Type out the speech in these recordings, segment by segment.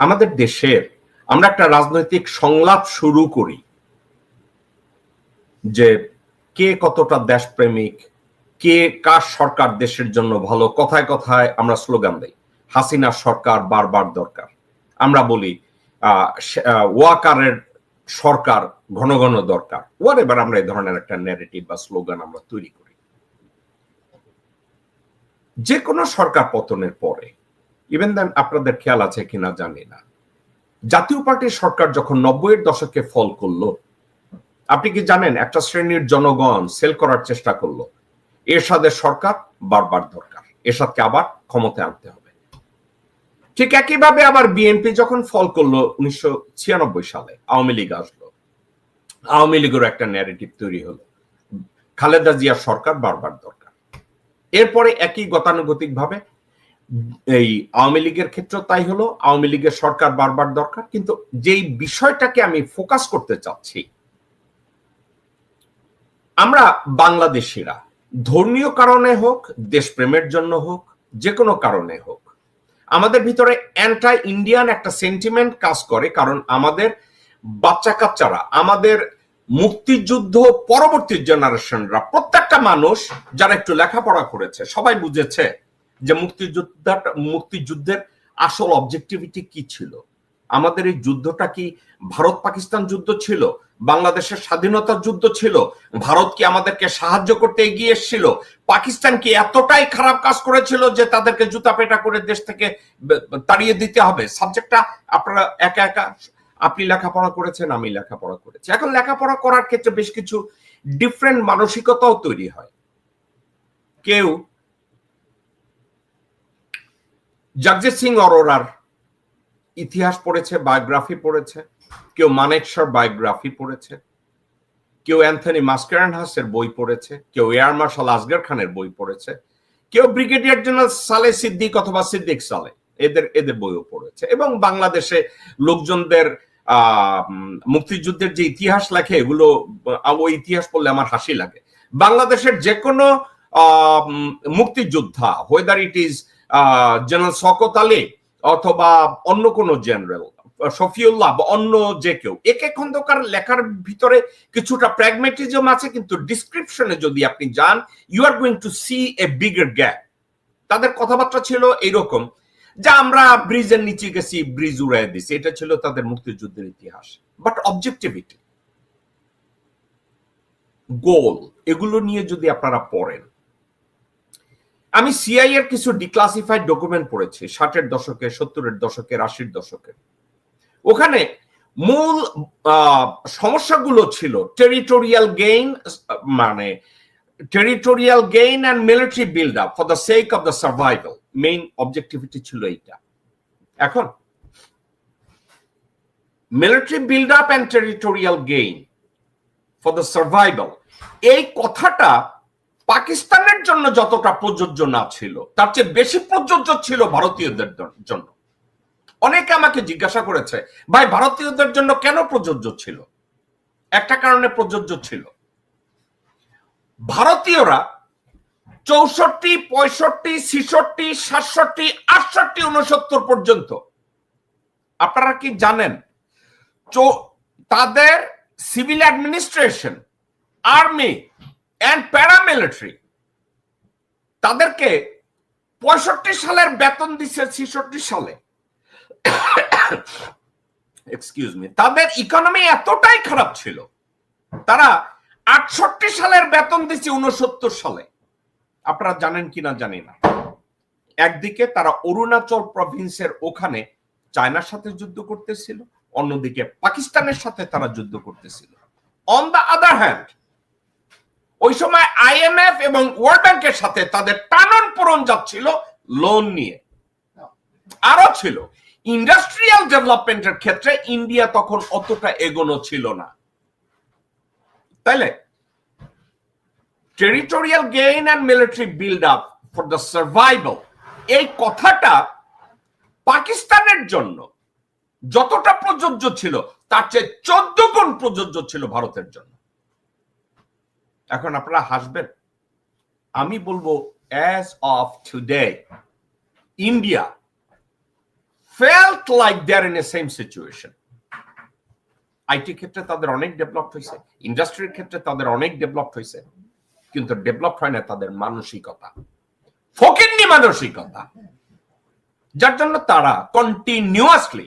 আমাদের দেশের আমরা একটা রাজনৈতিক সংলাপ শুরু করি যে কে কতটা দেশপ্রেমিক, কে কার সরকার দেশের জন্য ভালো, কথায় কথায় আমরা স্লোগান দেই হাসিনার সরকার বারবার দরকার। আমরা বলি ওয়াকারের সরকার ঘন ঘন দরকার। এবার আমরা এই ধরনের একটা ন্যারেটিভ বা স্লোগান আমরা তৈরি করি। যে কোনো সরকার পতনের পরে, ইভেন দেন আপনাদের খেয়াল আছে কিনা জানি না, জাতীয় পার্টির সরকার যখন 90-এর দশকে ফল করলো, আপনি কি জানেন একটা শ্রেণীর জনগণ সেল করার চেষ্টা করলো এরশাদের সরকার বারবার দরকার, এরশাদকে আবার ক্ষমতায় আনতে হবে। ঠিক একইভাবে আবার বিএনপি যখন ফল করলো 1996 সালে, আওয়ামী লীগ আসলো, আওয়ামী লীগের একটা ন্যারেটিভ তৈরি হলো খালেদা জিয়ার সরকার বারবার দরকার। এরপরে একই গতানুগতিক ভাবে এই আওয়ামী লীগের ক্ষেত্রে তাই হলো, আওয়ামী লীগের সরকার বারবার দরকার। কিন্তু যেই বিষয়টাকে আমি ফোকাস করতে চাচ্ছি, আমরা বাংলাদেশিরা ধর্মীয় কারণে হোক, দেশপ্রেমের জন্য হোক, যে কোনো কারণে হোক, আমাদের ভিতরে অ্যান্টাই ইন্ডিয়ান একটা সেন্টিমেন্ট কাজ করে। কারণ আমাদের বাচ্চা কাচ্চারা, আমাদের মুক্তিযুদ্ধ পরবর্তী জেনারেশনরা, প্রত্যেকটা মানুষ যারা একটু লেখাপড়া করেছে সবাই বুঝেছে যে মুক্তিযুদ্ধের আসল অবজেক্টিভিটি কি ছিল। আমাদের এই যুদ্ধটা কি ভারত পাকিস্তান যুদ্ধ ছিল, বাংলাদেশের স্বাধীনতার যুদ্ধ ছিল, ভারত কি আমাদেরকে সাহায্য করতে এগিয়ে এসেছিল, পাকিস্তান কি এতটাই খারাপ কাজ করেছিল যে তাদেরকে জুতা পেটা করে দেশ থেকে তাড়িয়ে দিতে হবে? সাবজেক্টটা আপনারা একা একা, আপনি লেখাপড়া করেছেন, আমি লেখাপড়া করেছি। এখন লেখাপড়া করার ক্ষেত্রে বেশ কিছু ডিফারেন্ট মানসিকতাও তৈরি হয়। কেউ জগজিৎ সিং অরোরার ইতিহাস পড়েছে, বায়োগ্রাফি পড়েছে, কেউ মানেকশর বায়োগ্রাফি পড়েছে, কেউ অ্যান্থনি মাস্কারেনহাসের বই পড়েছে, কেউ এয়ার মার্শাল আসগর খানের বই পড়েছে, কেউ ব্রিগেডিয়ার জেনারেল সালে সিদ্দিক অথবা সিদ্দিক সালে এদের বইও পড়েছে। এবং বাংলাদেশে লোকজনদের মুক্তিযুদ্ধের যে ইতিহাস লেখে, এগুলো ওই ইতিহাস পড়লে আমার হাসি লাগে। বাংলাদেশের যে কোনো মুক্তিযোদ্ধা, whether it is general Shaukat Ali অথবা অন্য কোনো জেনারেল, শফিউল্লাহ বা অন্য যে কেউ, একে খন্দকার লেখার ভিতরে কিছুটা প্র্যাগম্যাটিজম আছে, কিন্তু ডিসক্রিপশনে যদি আপনি যান, you are going to see a bigger gap. তাদের কথাবার্তা ছিল এইরকম যে আমরা ব্রিজের নিচে গেছি, ব্রিজ উড়াই দিছি, এটা ছিল তাদের মুক্তিযুদ্ধের ইতিহাস। বাট অবজেক্টিভিটি, গোল, এগুলো নিয়ে যদি আপনারা পড়েন, আমি সিআই এর কিছু ডিক্লাসিফাইড ডকুমেন্ট পড়েছি 60-এর দশকে, 70-এর দশকের, 80-এর দশকের। ওখানে মূল সমস্যাগুলো ছিল টেরিটোরিয়াল গেইন, মানে territorial gain and military build up for the sake of the survival. Main objectivity ছিল এইটা। এখন military build up and territorial gain for the survival, এই কথাটা পাকিস্তানের জন্য যতটা প্রযোজ্য না ছিল, তার চেয়ে বেশি প্রযোজ্য ছিল ভারতীয়দের জন্য। অনেকে আমাকে জিজ্ঞাসা করেছে, ভাই ভারতীয়দের জন্য কেন প্রযোজ্য ছিল? একটা কারণে প্রযোজ্য ছিল, ভারতীয়রা 64, 65, 66, 67, 68, 69 পর্যন্ত, আপনারা কি জানেন তাদের civil administration, army and paramilitary তাদেরকে 65 সালের বেতন দিচ্ছে 66 সালে। এক্সকিউজ মি, তাদের ইকোনমি এতটাই খারাপ ছিল, তারা 68 সালের বেতন দিচ্ছে 69 সালে। আপনারা জানেন কিনা জানি না, একদিকে তারা অরুণাচল প্রভিন্সের ওখানে চায়নার সাথে যুদ্ধ করতেছিল, অন্যদিকে পাকিস্তানের সাথে তারা যুদ্ধ করতেছিল। অন দ্য আদার হ্যান্ড, ওই সময় আইএমএফ এবং ওয়ার্ল্ড ব্যাংকের সাথে তাদের টানন পোড়ন যাচ্ছিল লোন নিয়ে। আরো ছিল ইন্ডাস্ট্রিয়াল ডেভেলপমেন্টের ক্ষেত্রে ইন্ডিয়া তখন অতটা এগোনো ছিল না। তাইলে territorial gain and military build up for the survival, এই কথাটা পাকিস্তানের জন্য যতটা প্রযোজ্য ছিল, তার চেয়ে 14 গুণ প্রযোজ্য ছিল ভারতের জন্য। এখন আপনারা হাসবেন, আমি বলবো as of today India felt like they're in the same situation. IT ক্ষেত্রে তাদের অনেক ডেভেলপ হয়েছে, ইন্ডাস্ট্রির ক্ষেত্রে তাদের অনেক ডেভেলপ হয়েছে, কিন্তু ডেভেলপ হয় না তাদের মানসিকতা, ফকিন্নি মানসিকতা, যার জন্য তারা কন্টিনিউয়াসলি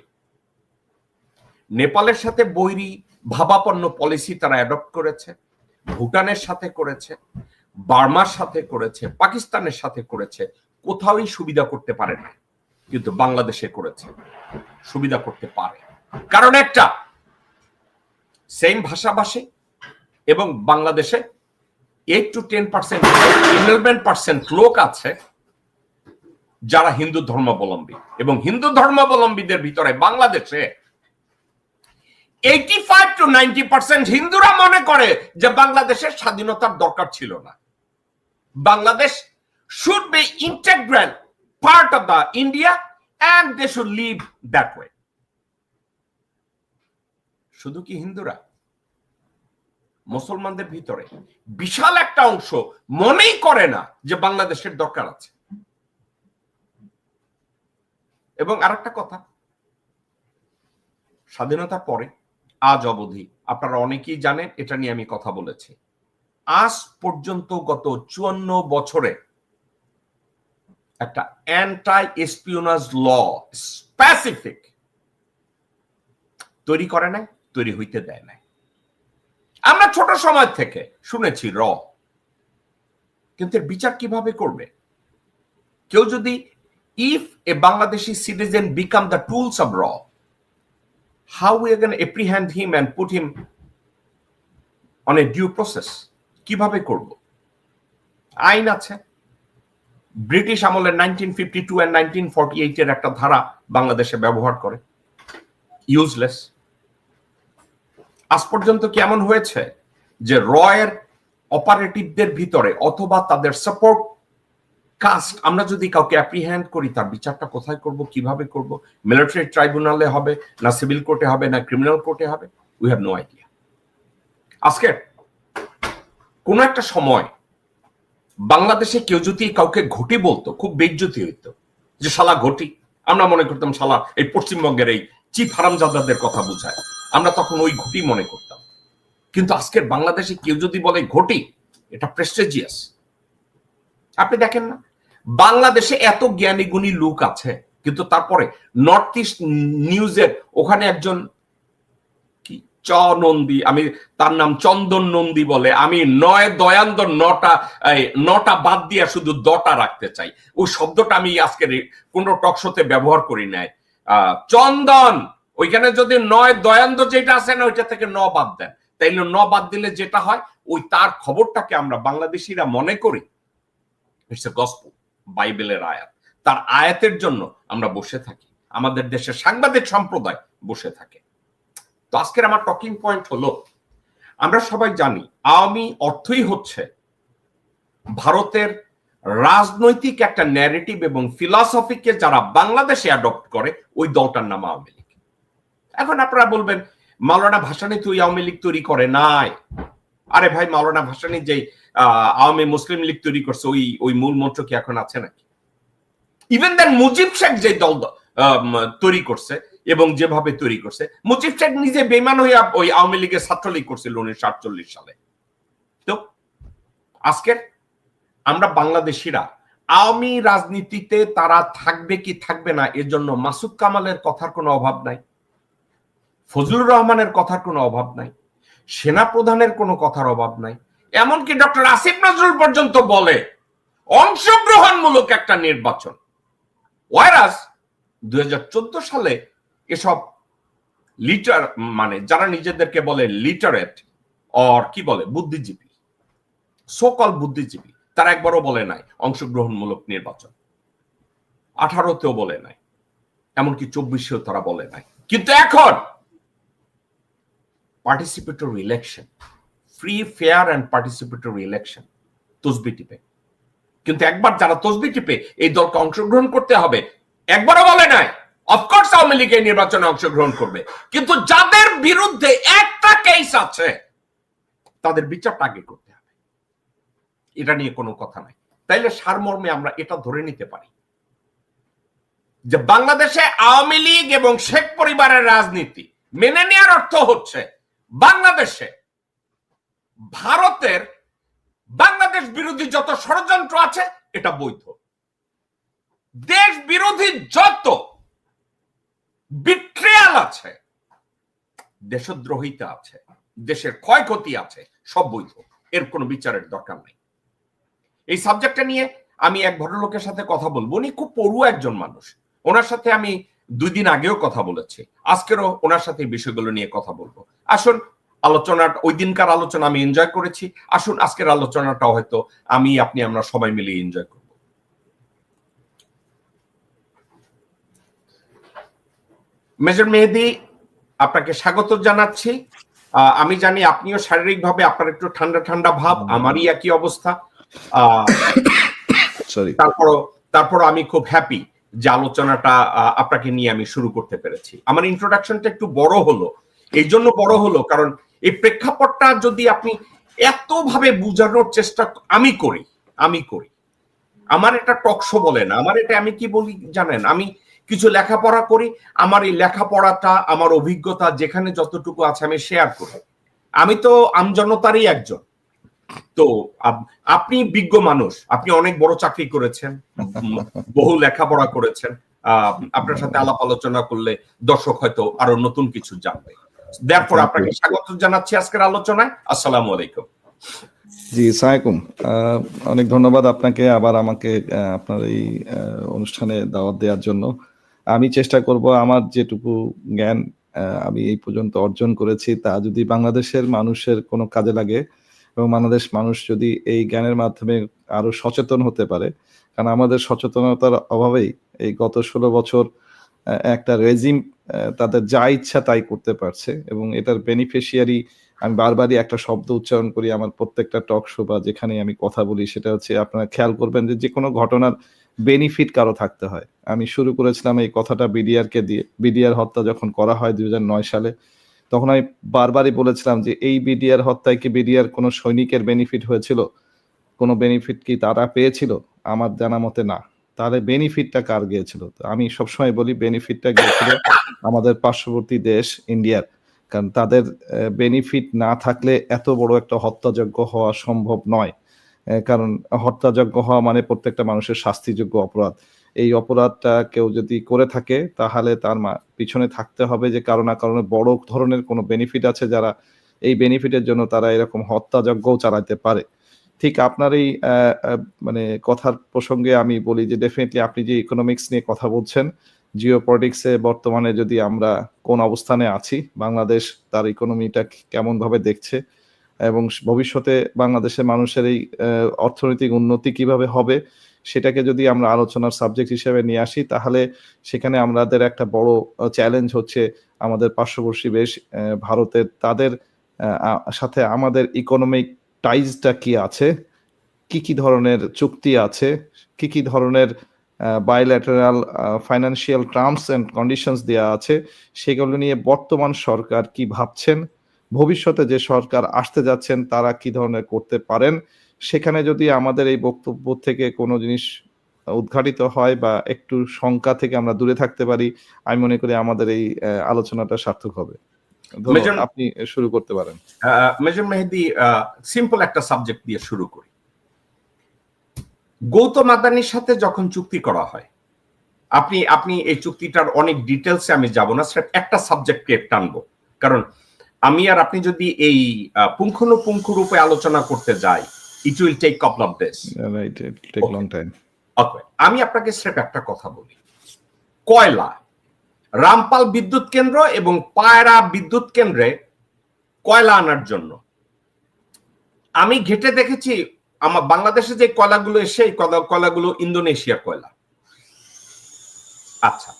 নেপালের সাথে বৈরী ভাবাপন্ন পলিসি তারা অ্যাডপ্ট করেছে, ভুটানের সাথে করেছে, বার্মার সাথে করেছে, পাকিস্তানের সাথে করেছে, কোথাওই সুবিধা করতে পারে না, কিন্তু বাংলাদেশে করেছে, সুবিধা করতে পারে। কারণ একটা সেম ভাষাভাষী এবং বাংলাদেশে 8 to 10% 11% লোক আছে যারা হিন্দু ধর্মাবলম্বী, এবং হিন্দু ধর্মাবলম্বীদের ভিতরে বাংলাদেশে 85 to 90% হিন্দুরা মনে করে যে বাংলাদেশের স্বাধীনতার দরকার ছিল না, Bangladesh should be integral part of the India and they should live that way. শুধু কি হিন্দুরা? মুসলমানদের ভিতরে বিশাল একটা অংশ মনেই করে না যে বাংলাদেশের দরকার আছে। এবং আরেকটা কথা, স্বাধীনতার পরে আজ অবধি আপনারা অনেকেই জানেন, এটা নিয়ে আমি কথা বলেছি, আজ পর্যন্ত গত 54 বছরে একটা অ্যান্টি এসপিওনাজ ল স্পেসিফিক তৈরি করে নাই, তৈরি হইতে দেয় নাই। আমরা ছোট সময় থেকে শুনেছি র, কিন্তু এর বিচার কিভাবে করবে? কেউ যদি if a Bangladeshi citizen become the tools of law, how we are going to apprehend him and put him on a due process? কিভাবে করব? আইন আছে, ব্রিটিশ আমলের 1952 and 1948 এর একটা ধারা বাংলাদেশে ব্যবহার করে, ইউজলেস। আজ পর্যন্ত কেমন হয়েছে যে রয়ের অপারেটিভদের ভিতরে অথবা তাদের সাপোর্ট কাস্ট, আমরা যদি কাউকে অ্যাপ্রিহ্যান্ড করি তার বিচারটা কোথায় করব, কিভাবে করব? মিলিটারি ট্রাইব্যুনালে হবে না সিভিল কোর্টে হবে না ক্রিমিনাল কোর্টে হবে? We have no idea. আজকে কোন একটা সময় বাংলাদেশে কেউ যদি কাউকে ঘটি বলতো, খুব বেইজ্জতি হইতো, যে শালা ঘটি। আমরা মনে করতাম শালা এই পশ্চিমবঙ্গের এই চিফ হারামজাদাদের কথা বোঝায়, আমরা তখন ওই ঘটি মনে করতাম। কিন্তু আজকের বাংলাদেশে কেউ যদি বলে ঘটি, এটা প্রেস্টিজিয়াস। আপনি দেখেন না, বাংলাদেশে এত জ্ঞানী গুণী লোক আছে, কিন্তু তারপরে নর্থ ইস্ট নিউজের ওখানে একজন কি নন্দী, আমি তার নাম চন্দন নন্দী বলে, আমি 9 দয়ান্দর 9টা বাদ দিয়া শুধু 10টা রাখতে চাই। ওই শব্দটা আমি আজকে কোন টকশোতে ব্যবহার করি নাই। চন্দন, ওইখানে যদি 9 দয়ান্দ যেটা আছে না, ওইটা থেকে 9 বাদ দেন, তাইলে 9 বাদ দিলে যেটা হয়, ওই তার খবরটাকে আমরা বাংলাদেশিরা মনে করি ইটস এ গসপেল, বাইবেলের আয়াত। তার আয়াতের জন্য আমরা বসে থাকি, আমাদের দেশের সাংবাদিক সম্প্রদায় বসে থাকে। তো আজকের আমার টকিং পয়েন্ট হলো, আমরা সবাই জানি আওয়ামী অর্থই হচ্ছে ভারতের রাজনৈতিক একটা ন্যারেটিভ এবং ফিলসফিকে যারা বাংলাদেশে অ্যাডপ্ট করে, ওই দলটার নাম আওয়ামী লীগ। এখন আপনারা বলবেন মাওলানা ভাসানী তুই আওয়ামী লীগ তৈরি করে নাই। আরে ভাই, মাওলানা ভাসানী যে আওয়ামী মুসলিম লীগ তৈরি করছে, ওই মূল মন্ত্র কি এখন আছে নাকি? ইভেন দেন মুজিব শেখ যে দল তৈরি করছে এবং যেভাবে তৈরি করছে, মুজিব শেখ নিজে বেমান হইয়া ওই আওয়ামী লীগের ছাত্রলীগ করছিল 1948 সালে। তো আজকের আমরা বাংলাদেশিরা আওয়ামী রাজনীতিতে তারা থাকবে কি থাকবে না, এর জন্য মাসুদ কামালের কথার কোনো অভাব নাই, ফজলুর রহমানের কথার কোনো অভাব নাই, সেনা প্রধানের কোনো কথার অভাব নাই, এমনকি ডক্টর আসিফ নজরুল পর্যন্ত বলে অংশগ্রহণমূলক একটা নির্বাচন। ওয়ারাস 2014 সালে এসব লিটার, মানে যারা নিজেদেরকে বলে লিটারেট অর কি বলে বুদ্ধিজীবী, সোকল বুদ্ধিজীবী, তারা একবারও বলে নাই অংশগ্রহণমূলক নির্বাচন। 18তেও বলে নাই, এমনকি 24এও তারা বলে নাই। কিন্তু এখন participatory election, free fair and participatory election, তসবি টিপে। কিন্তু একবার যারা তসবি টিপে এই দলকে অংশগ্রহণ করতে হবে, একবারও বলে নাই অফকোর্স আওয়ামী লীগ এই নির্বাচনে অংশগ্রহণ করবে, কিন্তু যাদের বিরুদ্ধে একটা কেস আছে তাদের বিচারটা আগে করতে হবে, এটা নিয়ে কোনো কথা নাই। তাইলে সারমর্মে আমরা এটা ধরে নিতে পারি, যে বাংলাদেশে আওয়ামী লীগ এবং শেখ পরিবারের রাজনীতি মেনে নেওয়ার অর্থ হচ্ছে বাংলাদেশে ভারতের বাংলাদেশ বিরোধী যত ষড়যন্ত্র আছে এটা বৈধ, দেশ বিরোধী যত বিট্রিয়াল আছে, দেশদ্রোহিতা আছে, দেশের ক্ষয়ক্ষতি আছে, সব বৈধ, এর কোনো বিচারের দরকার নেই। এই সাবজেক্টটা নিয়ে আমি এক ভদ্রলোকের সাথে কথা বলবো, উনি খুব পড়ুয়া একজন মানুষ, ওনার সাথে আমি 2 দিন আগেও কথা বলেছি, আজকেরও ওনার সাথে এই বিষয়গুলো নিয়ে কথা বলবো। আসুন আলোচনাটা, ওই দিনকার আলোচনা আমি এনজয় করেছি, আসুন আজকের আলোচনাটাও হয়তো আমরা সবাই মিলে এনজয় করব। মেজর মেহেদী, আপনাকে স্বাগত জানাচ্ছি। আমি জানি আপনিও শারীরিকভাবে আপনার একটু ঠান্ডা ঠান্ডা ভাব, আমারই একই অবস্থা। তারপর আমি খুব হ্যাপি যে আলোচনাটা আপনাকে নিয়ে আমি শুরু করতে পেরেছি। আমার ইন্ট্রোডাকশনটা একটু বড় হলো, এই জন্য বড় হলো কারণ এই প্রেক্ষাপটটা যদি আপনি এতভাবে বোঝানোর চেষ্টা আমি করি, আমার এটা টকশো বলে না, আমার এটা, আমি কি বলি জানেন, আমি কিছু লেখাপড়া করি, আমার এই লেখাপড়াটা, আমার অভিজ্ঞতা যেখানে যতটুকু আছে আমি শেয়ার করি। আমি তো আমজনতারই একজন। তো আপনি বিজ্ঞ মানুষ, আপনি অনেক বড় চাকরি করেছেন, বহু লেখাপড়া করেছেন, আপনার সাথে আলাপ আলোচনা করলে দর্শক হয়তো আরো নতুন কিছু জানবে। দেয়ারফর আপনাকে স্বাগত জানাচ্ছি আজকের আলোচনায়। আসসালামু আলাইকুম। জি, আসসালামু অনেক ধন্যবাদ আপনাকে আবার আমাকে আপনার এই অনুষ্ঠানে দাওয়াত দেওয়ার জন্য। আমি চেষ্টা করব আমার যেটুকু জ্ঞান আমি এই পর্যন্ত অর্জন করেছি তা যদি বাংলাদেশের মানুষের কোনো কাজে লাগে এবং বাংলাদেশ মানুষ যদি এই জ্ঞানের মাধ্যমে আরো সচেতন হতে পারে, কারণ আমাদের সচেতনতার অভাবেই এই গত 16 বছর একটা রেজিম তাদের যা ইচ্ছা তাই করতে পারছে এবং এটার বেনিফিশিয়ারি আমি বারবারই একটা শব্দ উচ্চারণ করি আমার প্রত্যেকটা টক শো বা যেখানে আমি কথা বলি, সেটা হচ্ছে আপনারা খেয়াল করবেন যে কোনো ঘটনার বেনিফিট কারো থাকতে হয়। আমি শুরু করেছিলাম এই কথাটা বিডিআরকে দিয়ে। বিডিআর হত্যা যখন করা হয় 2009 সালে, তখন আমি বারবারই বলেছিলাম যে এই বিডিআর হত্যায় কি বিডিআর কোনো সৈনিকের বেনিফিট হয়েছিল, কোনো বেনিফিট কি তারা পেয়েছিল? আমার জানা মতে না। তাহলে বেনিফিটটা কার গিয়েছিল? তো আমি সবসময় বলি বেনিফিটটা গিয়েছিল আমাদের পার্শ্ববর্তী দেশ ইন্ডিয়ার, কারণ তাদের বেনিফিট না থাকলে এত বড় একটা হত্যাযজ্ঞ হওয়া সম্ভব নয়। কারণ হত্যাযজ্ঞ হওয়া মানে প্রত্যেকটা মানুষের শাস্তিযোগ্য অপরাধ। এই অপরাধটা কেউ যদি করে থাকে তাহলে তার পিছনে থাকতে হবে যে কারো না কারণে বড় ধরনের কোনো বেনিফিট আছে, যারা এই বেনিফিটের জন্য তারা এরকম হত্যাযজ্ঞও চালাতে পারে। ঠিক আপনার এই মানে কথার প্রসঙ্গে আমি বলি যে ডেফিনেটলি আপনি যে ইকোনমিক্স নিয়ে কথা বলছেন, জিওপলিটিক্সে বর্তমানে যদি আমরা কোন অবস্থানে আছি, বাংলাদেশ তার ইকোনমিটা কেমন ভাবে দেখছে এবং ভবিষ্যতে বাংলাদেশের মানুষের এই অর্থনৈতিক উন্নতি কিভাবে হবে, সেটাকে যদি আমরা আলোচনার সাবজেক্ট হিসেবে নিয়ে আসি, তাহলে সেখানে আমাদের একটা বড় চ্যালেঞ্জ হচ্ছে আমাদের পার্শ্ববর্তী দেশ ভারতের, তাদের সাথে আমাদের ইকোনমিক টাইজটা কি আছে, কি ধরনের চুক্তি আছে, কি ধরনের bilateral financial terms and conditions দেওয়া আছে, সেগুলো নিয়ে বর্তমান সরকার কি ভাবছেন, ভবিষ্যতে যে সরকার আসতে যাচ্ছেন তারা কি ধরনের করতে পারেন, সেখানে যদি আমাদের এই বক্তব্য থেকে কোনো জিনিস উদ্ঘাটিত হয় বা একটু শঙ্কা থেকে আমরা দূরে থাকতে পারি, আমি মনে করি আমাদের এই আলোচনাটা সার্থক হবে। আপনি শুরু করতে পারেন। মেজর মেহেদী, সিম্পল একটা সাবজেক্ট দিয়ে শুরু করি। গৌতম আদানির সাথে যখন চুক্তি করা হয়, আপনি এই চুক্তিটার অনেক ডিটেলসে আমি যাব না, সেটা একটা সাবজেক্টকে টানবো, কারণ আমি আর আপনি যদি এই পুঙ্খানুপুঙ্খ রূপে আলোচনা করতে যাই, it will take couple of days, right, it take long time. Okay, আমি আপনাকে স্রেফ একটা কথা বলি। কয়লা, রামপাল বিদ্যুৎ কেন্দ্র এবং পায়রা বিদ্যুৎ কেন্দ্রে কয়লা আনার জন্য আমি ঘেটে দেখেছি আমার বাংলাদেশে যে কয়লাগুলো এসে, এই কয়লাগুলো ইন্দোনেশিয়ার কয়লা। আচ্ছা,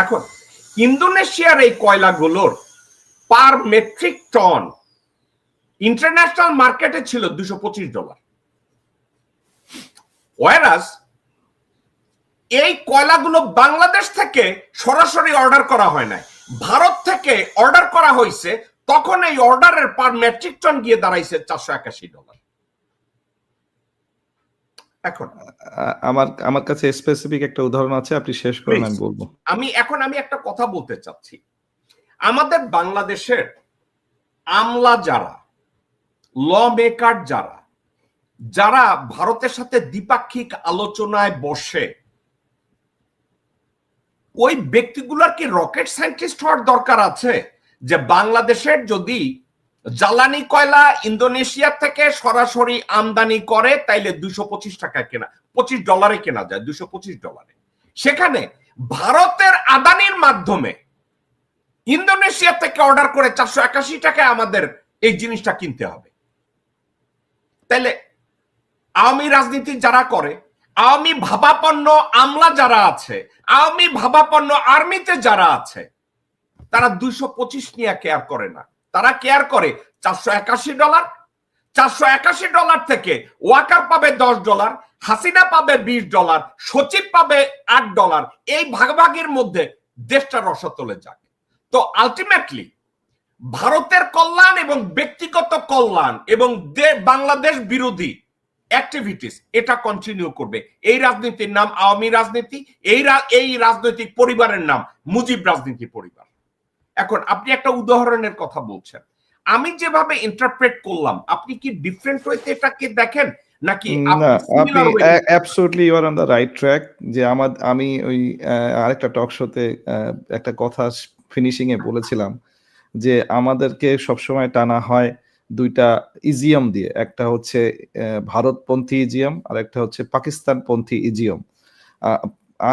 এখন ইন্দোনেশিয়ার এই কয়লাগুলোর পার মেট্রিক টন ইন্টারন্যাশনাল মার্কেটে ছিল $225, ওয়ারাস এই কয়লাগুলো বাংলাদেশ থেকে সরাসরি অর্ডার করা হয় নাই, ভারত থেকে অর্ডার করা হয়েছে, তখন এই অর্ডারের পার মেট্রিক টন গিয়ে দাঁড়াইছে $481। এখন আমার আমার কাছে স্পেসিফিক একটা উদাহরণ আছে, আপনি শেষ করেন, আমি বলবো। আমি একটা কথা বলতে চাচ্ছি। আমাদের বাংলাদেশের আমলা যারা, ল মেকার যারা, যারা ভারতের সাথে দ্বিপাক্ষিক আলোচনায় বসে, ওই ব্যক্তিগুলোর কি রকেট সায়েন্টিস্ট হওয়ার দরকার আছে যে বাংলাদেশের যদি জ্বালানি কয়লা ইন্দোনেশিয়া থেকে সরাসরি আমদানি করে তাইলে 225 টাকায় কেনা, $25 কেনা যায়, $225, সেখানে ভারতের আদানির মাধ্যমে ইন্দোনেশিয়া থেকে অর্ডার করে 481 টাকায় আমাদের এই জিনিসটা কিনতে হবে। তাইলে আওয়ামী রাজনীতি যারা করে, আওয়ামী ভাবাপন্ন আমলা যারা আছে, আওয়ামী ভাবাপন্ন আর্মিতে যারা আছে, তারা 225 নিয়ে কেয়ার করে না। তারা কেয়ার করে $481। $481 থেকে ওয়াকার পাবে $10, হাসিনা পাবে $20, সচিব পাবে $8। এই ভাগাভাগির মধ্যে দেশটা রসাতলে যাক। তো আলটিমেটলি ভারতের কল্যাণ এবং ব্যক্তিগত কল্যাণ এবং বাংলাদেশ বিরোধী অ্যাক্টিভিটিস এটা কন্টিনিউ করবে। এই রাজনীতির নাম আওয়ামী রাজনীতি, এই রাজনৈতিক পরিবারের নাম মুজিব রাজনীতি পরিবার। এখন আপনি একটা উদাহরণের কথা বলছেন, আমি যেভাবে ইন্টারপ্রেট করলাম, আপনি কি ডিফারেন্ট ওয়েতে এটাকে দেখেন নাকি? না, আপনি absolutely you are on the right track. যে আমি ওই আরেকটা টক শোতে একটা কথা ফিনিশিং এ বলেছিলাম যে আমাদেরকে সবসময় টানা হয় দুইটা ইজিয়ম দিয়ে, একটা হচ্ছে ভারতপন্থী ইজিয়ম আর একটা হচ্ছে পাকিস্তানপন্থী ইজিয়ম।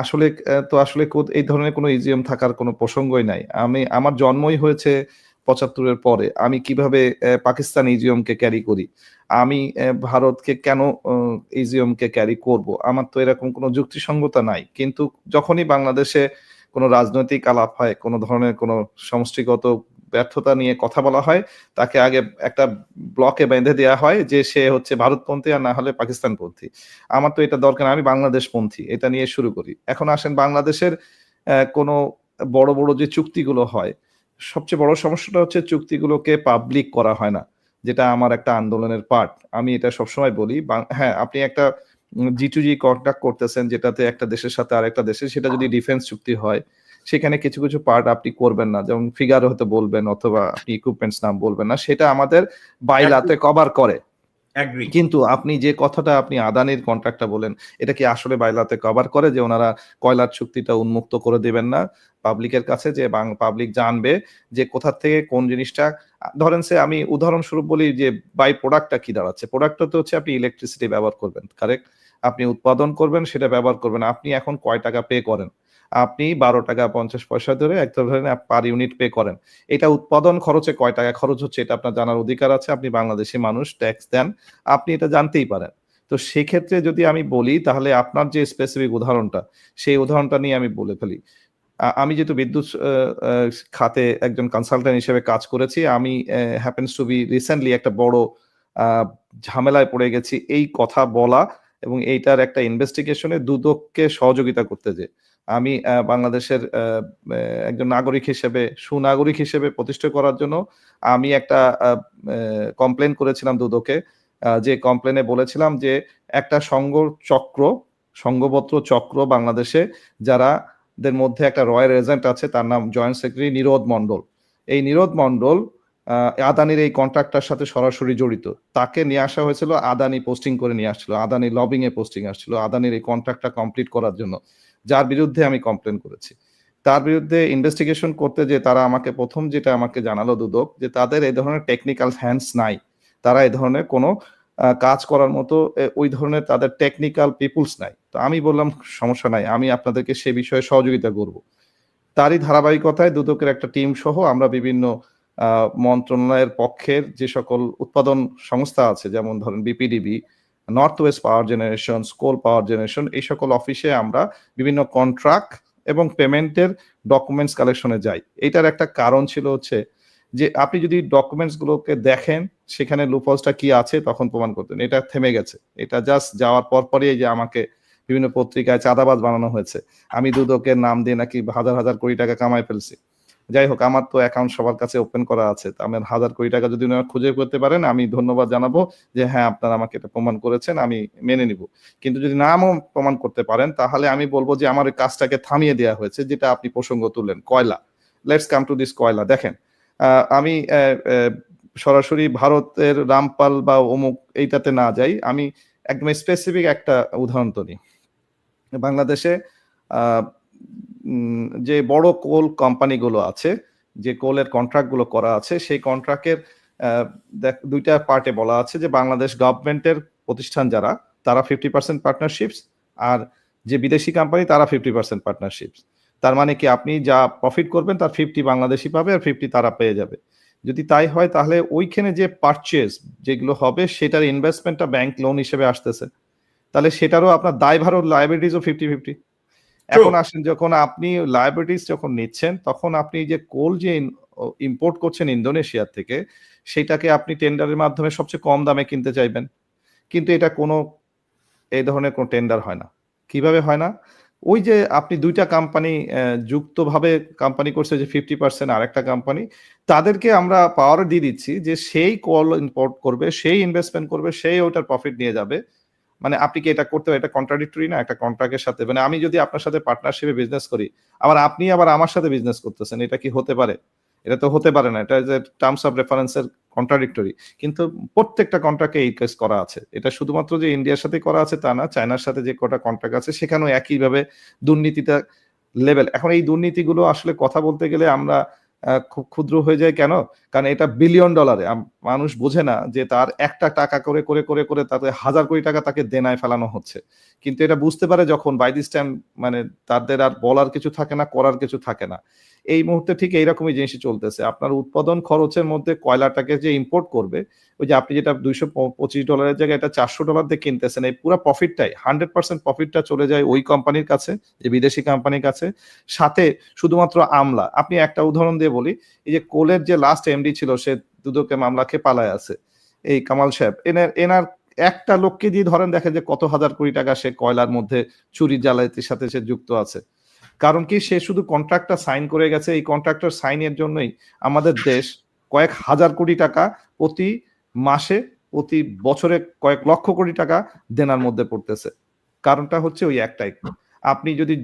আসলে এই ধরনের কোনো ইজিয়ম থাকার কোনো প্রসঙ্গই নাই। আমার জন্মই হয়েছে 75-এর পরে। আমি কিভাবে পাকিস্তান ইজিয়মকে ক্যারি করি, আমি ভারতকে কেন ইজিয়মকে ক্যারি করব, আমার তো এরকম কোনো যুক্তিসঙ্গতা নাই। কিন্তু যখনই বাংলাদেশে কোনো রাজনৈতিক আলাপ হয়, কোনো ধরনের কোনো সমষ্টিগত ব্যর্থতা নিয়ে কথা বলা হয়, তাকে আগে একটা ব্লকে বেঁধে দেওয়া হয় যে সে হচ্ছে ভারতপন্থী আর না হলে পাকিস্তানপন্থী। আমার তো এটা দরকার, আমি বাংলাদেশপন্থী, এটা নিয়ে শুরু করি। এখন আসেন বাংলাদেশের কোনো বড় বড় যে চুক্তিগুলো হয়, সবচেয়ে বড় সমস্যাটা হচ্ছে চুক্তিগুলোকে পাবলিক করা হয় না, যেটা আমার একটা আন্দোলনের পার্ট। আমি এটা সবসময় বলি। হ্যাঁ, আপনি একটা G2G কন্ট্রাক্ট করতেছেন, যেটাতে একটা দেশের সাথে আরেকটা দেশের, সেটা যদি ডিফেন্স চুক্তি হয়, সেখানে কিছু কিছু পার্ট আপনি করবেন না, যেমন ফিগার হতে বলবেন অথবা আপনি ইকুইপমেন্টস নাম বলবেন না, সেটা আমাদের বাইলাতে কভার করে। কিন্তু আপনি যে কথাটা আপনি আদানির কন্ট্রাক্টটা বলেন, এটা কি আসলে বাইলাতে কভার করে যে ওনারা কয়লার চুক্তিটা উন্মুক্ত করে দিবেন না পাবলিকের কাছে, যে পাবলিক জানবে যে কোথা থেকে কোন জিনিসটা? ধরেন আমি উদাহরণস্বরূপ বলি যে বাই প্রোডাক্টটা কি দাঁড়াচ্ছে। প্রোডাক্টটা তো হচ্ছে আপনি ইলেকট্রিসিটি ব্যবহার করবেন, কারেক্ট? আপনি উৎপাদন করবেন, সেটা ব্যবহার করবেন। আপনি এখন কয় টাকা পে করেন? আপনি 12 টাকা 50 পয়সা ধরে একটা ধরেন পার ইউনিট পে করেন। এটা উৎপাদন খরচে কয় টাকা খরচ হচ্ছে এটা আপনার জানার অধিকার আছে। আপনি বাংলাদেশি মানুষ, ট্যাক্স দেন, আপনি এটা জানতেই পারেন। তো সেক্ষেত্রে যদি আমি বলি, তাহলে আপনার যে স্পেসিফিক উদাহরণটা, সেই উদাহরণটা নিয়ে আমি বলে ফেলি। আমি যেহেতু বিদ্যুৎ খাতে একজন কনসালটেন্ট হিসেবে কাজ করেছি, আমি হ্যাপেন্স টু বি রিসেন্টলি একটা বড় ঝামেলায় পড়ে গেছি এই কথা বলা এবং এইটার একটা ইনভেস্টিগেশনে দুদককে সহযোগিতা করতে যে আমি বাংলাদেশের একজন নাগরিক হিসেবে, সুনাগরিক হিসেবে প্রতিষ্ঠা করার জন্য আমি একটা কমপ্লেন করেছিলাম দুদকে। যে কমপ্লেনে বলেছিলাম যে একটা সংঘবদ্ধ চক্র বাংলাদেশে, যারা দের মধ্যে একটা রয়্যাল এজেন্ট আছে, তার নাম জয়েন্ট সেক্রেটারি নিরোধ মণ্ডল। এই নিরোধ মণ্ডল আদানির এই কন্ট্রাক্টটার সাথে সরাসরি জড়িত। তাকে নিয়ে আসা হয়েছিল, আদানি পোস্টিং করে নিয়ে আসছিল, আদানি লবিং এ পোস্টিং আসছিল আদানির এই কন্ট্রাক্টটা কমপ্লিট করার জন্য, যার বিরুদ্ধে আমি কমপ্লেন করেছি। তার বিরুদ্ধে ইনভেস্টিগেশন করতে যে তারা আমাকে প্রথম যেটা আমাকে জানালো দুদক, যে তাদের এই ধরনের টেকনিক্যাল হ্যান্ডস নাই, তারা এই ধরনের কোনো কাজ করার মতো ওই ধরনের তাদের টেকনিক্যাল পিপুলস নাই। তো আমি বললাম সমস্যা নাই, আমি আপনাদেরকে সে বিষয়ে সহযোগিতা করব। তারই ধারাবাহিকতায় দুদকের একটা টিম সহ আমরা বিভিন্ন মন্ত্রণালয়ের পক্ষের যে সকল উৎপাদন সংস্থা আছে, যেমন ধরেন BPDB, North West Power Generation, Coal Power Generation, এই সকল অফিসে আমরা বিভিন্ন কন্ট্রাক্ট এবং পেমেন্টের ডকুমেন্টস কালেকশনে যাই। এটার একটা কারণ ছিল হচ্ছে যে আপনি যদি ডকুমেন্টস গুলোকে দেখেন, সেখানে লুপহোলসটা কি আছে তখন প্রমাণ করতেন। এটা থেমে গেছে, এটা জাস্ট যাওয়ার পরই যে আমাকে বিভিন্ন পত্রিকায় চাঁদাবাজ বানানো হয়েছে, আমি দুদকের নাম দিয়ে নাকি হাজার হাজার কোটি টাকা কামাই ফেলছি। যাই হোক, আমার তো অ্যাকাউন্ট সবার কাছে ওপেন করা আছে, তো আমার 1,000 কোটি টাকা যদি ওনারা খুঁজে করতে পারেন, আমি ধন্যবাদ জানাবো যে হ্যাঁ আপনারা আমাকে এটা প্রমাণ করেছেন, আমি মেনে নিব। কিন্তু যদি নামও প্রমাণ করতে পারেন, তাহলে আমি বলবো যে আমার ওই কাজটাকে থামিয়ে দেওয়া হয়েছে, যেটা আপনি প্রসঙ্গ তুললেন, কয়লা। লেটস কাম টু দিস কয়লা। দেখেন, আমি সরাসরি ভারতের রামপাল বা অমুক এইটাতে না যাই, আমি একদম স্পেসিফিক একটা উদাহরণ তো নিই। বাংলাদেশে যে বড় কোল কোম্পানিগুলো আছে, যে কোলের কন্ট্রাক্ট গুলো করা আছে, সেই কন্ট্রাক্টের দুইটা পার্টে বলা আছে যে বাংলাদেশ গভর্নমেন্টের প্রতিষ্ঠান যারা, তারা 50% পার্টনারশিপস, আর যে বিদেশি কোম্পানি তারা 50% পার্টনারশিপস। তার মানে কি, আপনি যা প্রফিট করবেন তার 50 বাংলাদেশি পাবে আর 50 তারা পেয়ে যাবে। যদি তাই হয়, তাহলে ওইখানে যে পারচেজ যেগুলো হবে সেটার ইনভেস্টমেন্টটা ব্যাংক লোন হিসেবে আসতেছে, তাহলে সেটারও আপনার দায়ভার ও লায়াবিলিটিসও 50-50। এখন আসেন, যখন আপনি লায়াবিলিটিস যখন নিচ্ছেন, তখন আপনি যে কোল যে ইম্পোর্ট করছেন ইন্দোনেশিয়া থেকে, সেটাকে আপনি টেন্ডারের মাধ্যমে সবচেয়ে কম দামে কিনতে চাইবেন, কিন্তু এটা কোনো এই ধরনের কোনো টেন্ডার হয় না। কিভাবে হয় না? ওই যে আপনি দুইটা কোম্পানি যুক্তভাবে কোম্পানি করছে যে 50%, আর একটা কোম্পানি, তাদেরকে আমরা পাওয়ার দিয়ে দিচ্ছি যে সেই কোল ইম্পোর্ট করবে, সেই ইনভেস্টমেন্ট করবে, সেই ওটার প্রফিট নিয়ে যাবে। মানে আপনি কি এটা করতে, এটা কন্ট্রাডিক্টরি না একটা কন্ট্রাক্টের সাথে? মানে আমি যদি আপনার সাথে পার্টনারশিপে বিজনেস করি, আবার আপনি আবার আমার সাথে বিজনেস করতেছেন, এটা কি হতে পারে? এটা তো হতে পারে না, এটা যে টার্মস অফ রেফারেন্সের কন্ট্রাডিক্টরি। কিন্তু প্রত্যেকটা কন্ট্রাক্টে এই কেস করা আছে। এটা শুধুমাত্র যে ইন্ডিয়ার সাথে করা আছে তা না, চায়নার সাথে যে কটা কন্ট্রাক্ট আছে সেখানেও একইভাবে দুর্নীতিটা লেভেল। এখন এই দুর্নীতিগুলো আসলে কথা বলতে গেলে আমরা খুব ক্ষুদ্র হয়ে যায়। কেন? কারণ এটা বিলিয়ন ডলারে। মানুষ বোঝে না যে তার একটা টাকা করে করে করে করে তাতে 1,000 কোটি টাকা তাকে দেনায় ফেলানো হচ্ছে। কিন্তু এটা বুঝতে পারে যখন বাই দিস টাইম, মানে তাদের আর বলার কিছু থাকে না, করার কিছু থাকে না। এই মুহূর্তে ঠিক এইরকমই জিনিসই চলতেছে। আপনার উৎপাদন খরচের মধ্যে কয়লাটাকে যে ইম্পোর্ট করবে, ওই যে আপনি যেটা $225 জায়গায় এটা $400 দিয়ে কিনতেছেন, এই পুরা প্রফিটটাই 100% প্রফিটটা চলে যায় ওই কোম্পানির কাছে, যে বিদেশি কোম্পানির কাছে। সাথে শুধুমাত্র আমলা। আপনি একটা উদাহরণ দিয়ে বলি, এই যে কোলের যে লাস্ট এমডি ছিল, সে দুদকে মামলা খেয়ে পালায় আছে, এই কামাল সাহেব। এনার একটা লোককে দিয়ে ধরেন, দেখেন যে কত হাজার কোটি টাকা সে কয়লার মধ্যে চুরি জালিয়াতির সাথে সে যুক্ত আছে। কারণ কি, সে শুধু কন্ট্রাক্টটা সাইন করে গেছে। এই কন্ট্রাক্টর সাইনের জন্যই আমাদের দেশ কয়েক হাজার কোটি টাকা প্রতি মাসে, প্রতি বছরে কয়েক লক্ষ কোটি টাকা দেনার মধ্যে পড়তেছে। কারণটা হচ্ছে ওই একটাই, আপনি যদি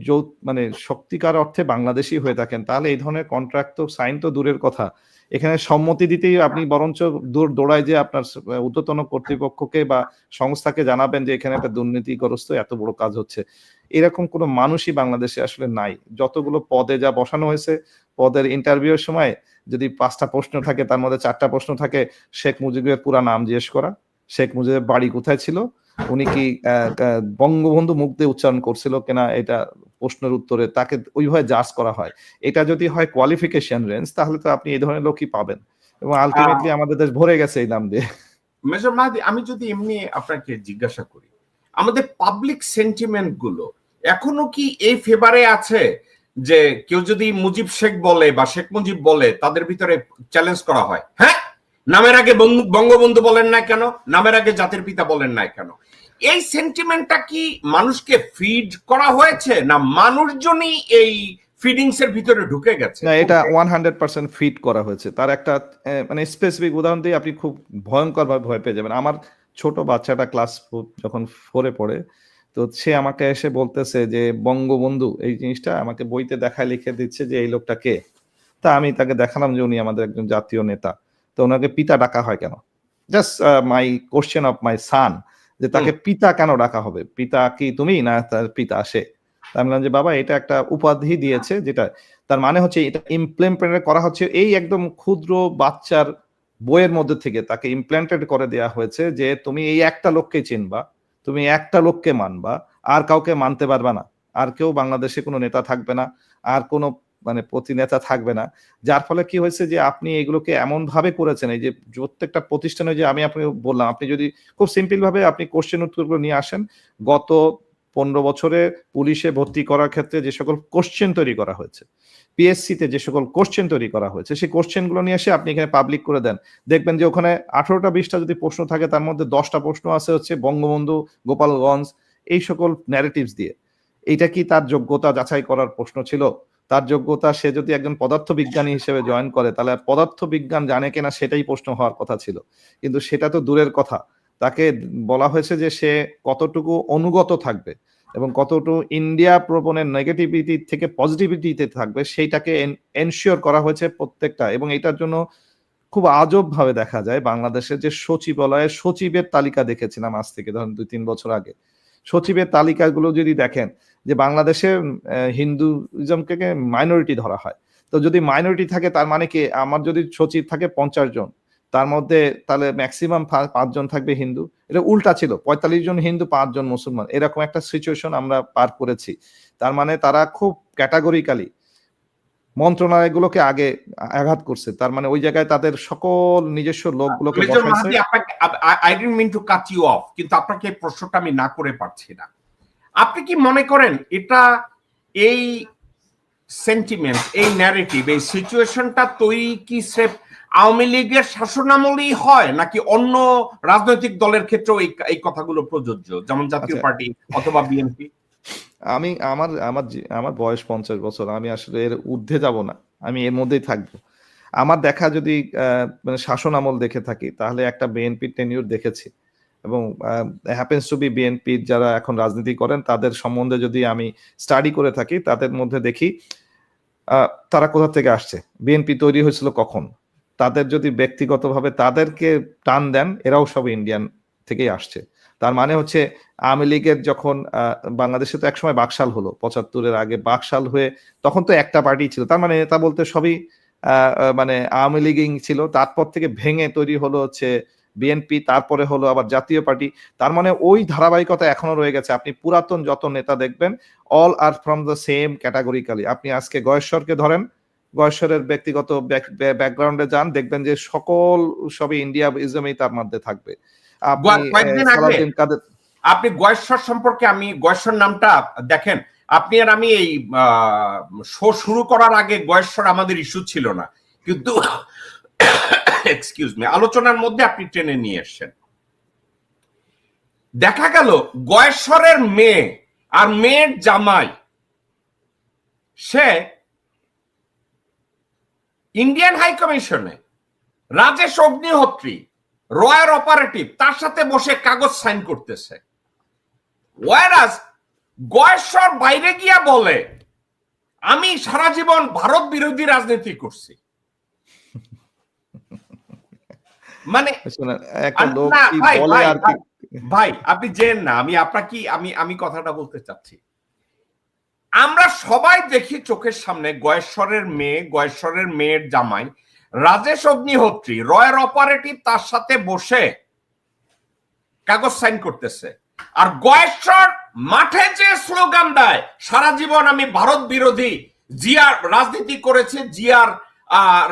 মানে সত্যিকার অর্থে বাংলাদেশি হয়ে থাকেন, তাহলে এই ধরনের কন্ট্রাক্ট তো সাইন তো দূরের কথা, এখানে সম্মতি দিতেই আপনি বরঞ্চ দৌড়ায় যে আপনার ঊর্ধ্বতন কর্তৃপক্ষকে বা সংস্থাকে জানাবেন যে এখানে একটা দুর্নীতিগ্রস্ত এত বড় কাজ হচ্ছে। এরকম কোনো মানুষই বাংলাদেশে আসলে নাই। যতগুলো পদে যা বসানো হয়েছে, পদের ইন্টারভিউর সময় যদি 5টা প্রশ্ন থাকে, তার মধ্যে 4টা প্রশ্ন থাকে শেখ মুজিবের পুরা নাম জিজ্ঞেস করা, শেখ মুজিবের বাড়ি কোথায় ছিল, উনি কি বঙ্গবন্ধু মুখ দিয়ে উচ্চারণ করছিল কিনা, এটা প্রশ্নের উত্তরে তাকে ওইভাবে জাজ করা হয়। এটা যদি হয় কোয়ালিফিকেশন রেঞ্জ, তাহলে তো আপনি এই ধরনের লোকই পাবেন, এবং আলটিমেটলি আমাদের দেশ ভরে গেছে এই নাম দিয়ে। মেজর মাহাদি, আমি যদি এমনি আপনাকে জিজ্ঞাসা করি, আমাদের পাবলিক সেন্টিমেন্ট গুলো এখনো কি এই ফেভারে আছে যে কেউ যদি মুজিব শেখ বলে বা শেখ মুজিব বলে, তাদের ভিতরে চ্যালেঞ্জ করা হয়, হ্যাঁ নামের আগে বঙ্গবন্ধু বলেন না কেন, নামের আগে জাতির পিতা বলেন না কেন? এই সেন্টিমেন্টটা কি মানুষকে ফিড করা হয়েছে, না মানুষজনই এই ফিডিংস এর ভিতরে ঢুকে গেছে? না, এটা 100% ফিট করা হয়েছে। তার একটা মানে স্পেসিফিক উদাহরণ দিয়ে আপনি খুব ভয়ঙ্কর ভাবে ভয় পেয়ে যাবেন। আমার ছোট বাচ্চাটা ক্লাস যখন 4-এ পড়ে, তো সে আমাকে এসে বলতেছে যে বঙ্গবন্ধু এই জিনিসটা আমাকে বইতে দেখায় লিখে দিচ্ছে যে এই লোকটা কে। তা আমি তাকে দেখালাম যে উনি আমাদের একজন জাতীয় নেতা। তো ওনাকে পিতা ডাকা হয় কেন? Just my question of my son, যে তাকে পিতা কেন ডাকা হবে? পিতা কি তুমি, না তার পিতা সে? আমি বললাম যে বাবা, এটা একটা উপাধি দিয়েছে, যেটা তার মানে হচ্ছে এটা ইমপ্লিমেন্ট করা হচ্ছে এই একদম ক্ষুদ্র বাচ্চার বইয়ের মধ্যে থেকে তাকে ইমপ্ল্যান্টেড করে দেওয়া হয়েছে যে তুমি এই একটা লোককে চিনবা, তুমি একটা লোককে মানবা, আর কাউকে মানতে পারবা না। আর কেউ বাংলাদেশে কোনো নেতা থাকবে না, আর কোনো মানে প্রতিনেতা থাকবে না। যার ফলে কি হয়েছে যে আপনি এগুলোকে এমন ভাবে করেছেন, এই যে প্রত্যেকটা প্রতিষ্ঠানে, যে আমি আপনাকে বললাম, আপনি যদি খুব সিম্পল ভাবে আপনি কোশ্চেন উত্তরগুলো নিয়ে আসেন, গত 15 বছরে পুলিশে ভর্তি করার ক্ষেত্রে যে সকল কোশ্চেন তৈরি করা হয়েছে, পিএসসি তে যে সকল কোশ্চেন তৈরি করা হয়েছে, সেই কোশ্চেন গুলো নিয়ে এসে আপনি এখানে পাবলিক করে দেন, দেখবেন যে ওখানে 18টা 20টা যদি প্রশ্ন থাকে, তার মধ্যে 10টা প্রশ্ন আছে হচ্ছে বঙ্গবন্ধু, গোপালগঞ্জ, এই সকল ন্যারেটিভস দিয়ে। এইটা কি তার যোগ্যতা যাচাই করার প্রশ্ন ছিল? তার যোগ্যতা, সে যদি একজন পদার্থবিজ্ঞানী হিসেবে জয়েন করে তাহলে পদার্থবিজ্ঞান জানে কিনা সেটাই প্রশ্ন হওয়ার কথা ছিল, কিন্তু সেটা তো দূরের কথা। তাকে বলা হয়েছে যে সে কতটুকু অনুগত থাকবে এবং কতটুকু ইন্ডিয়া প্রবণের নেগেটিভিটি থেকে পজিটিভিটিতে থাকবে সেইটাকে এনশিওর করা হয়েছে প্রত্যেকটা। এবং এটার জন্য খুব আজব ভাবে দেখা যায় বাংলাদেশের যে সচিবালয়ের সচিবের তালিকা দেখেছিলাম আজ থেকে ধরেন 2-3 বছর আগে, সচিবের তালিকাগুলো যদি দেখেন যে বাংলাদেশের হিন্দুইজমকে মাইনরিটি ধরা হয়, তো যদি মাইনরিটি থাকে তার মানে কি, আমার যদি সচিব থাকে 50 জন, তার মধ্যে তাহলে ম্যাক্সিমাম 5 জন থাকবে হিন্দু। এটা উল্টা ছিল, 45 জন হিন্দু 5 জন মুসলমান, এরকম একটা সিচুয়েশন আমরা পার করেছি। তার মানে তারা খুব ক্যাটাগরিক্যালি মন্ত্রণালয়গুলোকে আগে আঘাত করছে, তার মানে ওই জায়গায় তাদের সকল নিজস্ব লোকগুলোকে বসাইছে। I didn't mean to cut you off, কিন্তু আপনাকে এই প্রশ্নটা আমি না করে পারছি না। আপনি কি মনে করেন এটা, এই সেন্টিমেন্ট, এই ন্যারেটিভ, এই সিচুয়েশনটা তৈরি কি স্রেফ আওয়ামী লীগের শাসনামলেই হয়, নাকি অন্য রাজনৈতিক দলের ক্ষেত্রেও এই কথাগুলো প্রযোজ্য, যেমন জাতীয় পার্টি অথবা বিএনপি? আমি আমার আমার আমার বয়স 50 বছর, আমি আসলে এর ঊর্ধ্বে যাব না, আমি এর মধ্যেই থাকবো। আমার দেখা যদি মানে শাসন আমল দেখে থাকি তাহলে একটা বিএনপি টেনিউর দেখেছি, এবং হ্যাপেন্স টু বি বিএনপি যারা এখন রাজনীতি করেন তাদের সম্বন্ধে যদি আমি স্টাডি করে থাকি, তাদের মধ্যে দেখি তারা কোথা থেকে আসছে, বিএনপি তৈরি হয়েছিল কখন, তাদের যদি ব্যক্তিগতভাবে তাদেরকে টান দেন, এরাও সব ইন্ডিয়ান থেকেই আসছে। তার মানে হচ্ছে আওয়ামী লীগের যখন বাংলাদেশে তো একসময় বাকশাল হলো 75-এর আগে, বাকশাল হয়ে তখন তো একটা পার্টি ছিল, তার মানে নেতা বলতে সবই মানে আওয়ামী লীগই ছিল। তারপর থেকে ভেঙে তৈরি হলো হচ্ছে বিএনপি, তারপরে হলো আবার জাতীয় পার্টি। তার মানে ওই ধারাবাহিকতা এখনো রয়ে গেছে। আপনি পুরাতন যত নেতা দেখবেন all are from the same categorically. আপনি আজকে গয়েশ্বরকে ধরেন, গয়েশ্বরের ব্যক্তিগত ব্যাকগ্রাউন্ডে যান, দেখবেন যে সকল সবই ইন্ডিয়া ইজমেই তার মধ্যে থাকবে। আপনি গয়েশ্বর সম্পর্কে, আমি গয়েশ্বর নামটা দেখেন, আপনি আর আমি এই শো শুরু করার আগে গয়েশ্বর আমাদের ইস্যু ছিল না, কিন্তু এক্সকিউজ মি, আলোচনার মধ্যে আপনি টেনে নিয়ে এসেছেন। দেখা গেল গয়েশ্বরের মেয়ে আর মেয়ের জামাই, সে ইন্ডিয়ান হাই কমিশনে রাজেশ অগ্নিহোত্রী রয়্যাল অপারেটিভ তার সাথে বসে কাগজ সাইন করতেছে। ওয়ারাস গয়েশ্বর বাইরে গিয়া বলে আমি সারা জীবন ভারত বিরোধী রাজনীতি করছি। মানে ভাই আপনি জেন না, আমি আপনাকে আমি কথাটা বলতে চাচ্ছি। আমরা সবাই দেখি চোখের সামনে গয়েশ্বরের মেয়ের জামাই রাজেশ অগ্নিহোত্রী রয়্যাল অপারেটিভ তার সাথে বসে কাগজ সাইন করতেছে, আর গয়েশ্বর মাঠে যে স্লোগান দেয় সারা জীবন আমি ভারত বিরোধী, জিয়ার রাজনীতি করেছে, জিয়ার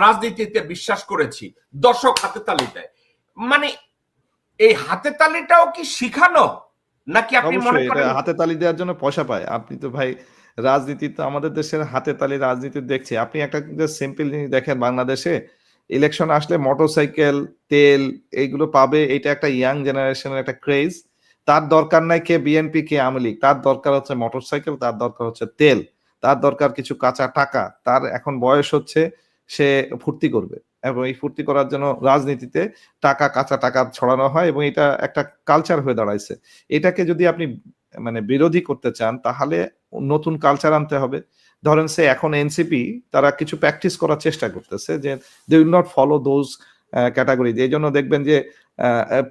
রাজনীতিতে বিশ্বাস করেছি, দর্শক হাতে তালি দেয়। মানে এই হাতে তালিটাও কি শিখানো, নাকি আপনি মনে করেন হাতে তালি দেওয়ার জন্য পয়সা পায়? আপনি তো ভাই রাজনীতি তো আমাদের দেশের হাতে তালি রাজনীতি দেখছি। আপনি একটা সিম্পল জিনিস দেখেন, বাংলাদেশে ইলেকশন আসলে মোটরসাইকেল, তেল এইগুলো পাবে, এটা একটা ইয়াং জেনারেশনের একটা ক্রেজ। তার দরকার নাই কে বিএনপি কে আওয়ামী লীগ, তার দরকার হচ্ছে মোটরসাইকেল, তার দরকার হচ্ছে তেল, তার দরকার কিছু কাঁচা টাকা। তার এখন বয়স হচ্ছে সে ফুর্তি করবে, এবং এই ফুর্তি করার জন্য রাজনীতিতে টাকা, কাঁচা টাকা ছড়ানো হয়, এবং এটা একটা কালচার হয়ে দাঁড়াইছে। এটাকে যদি আপনি মানে বিরোধী করতে চান তাহলে নতুন কালচার আনতে হবে। ধরেন সে এখন এনসিপি তারা কিছু প্র্যাকটিস করার চেষ্টা করতেছে যে they will not follow those category. এই জন্য দেখবেন যে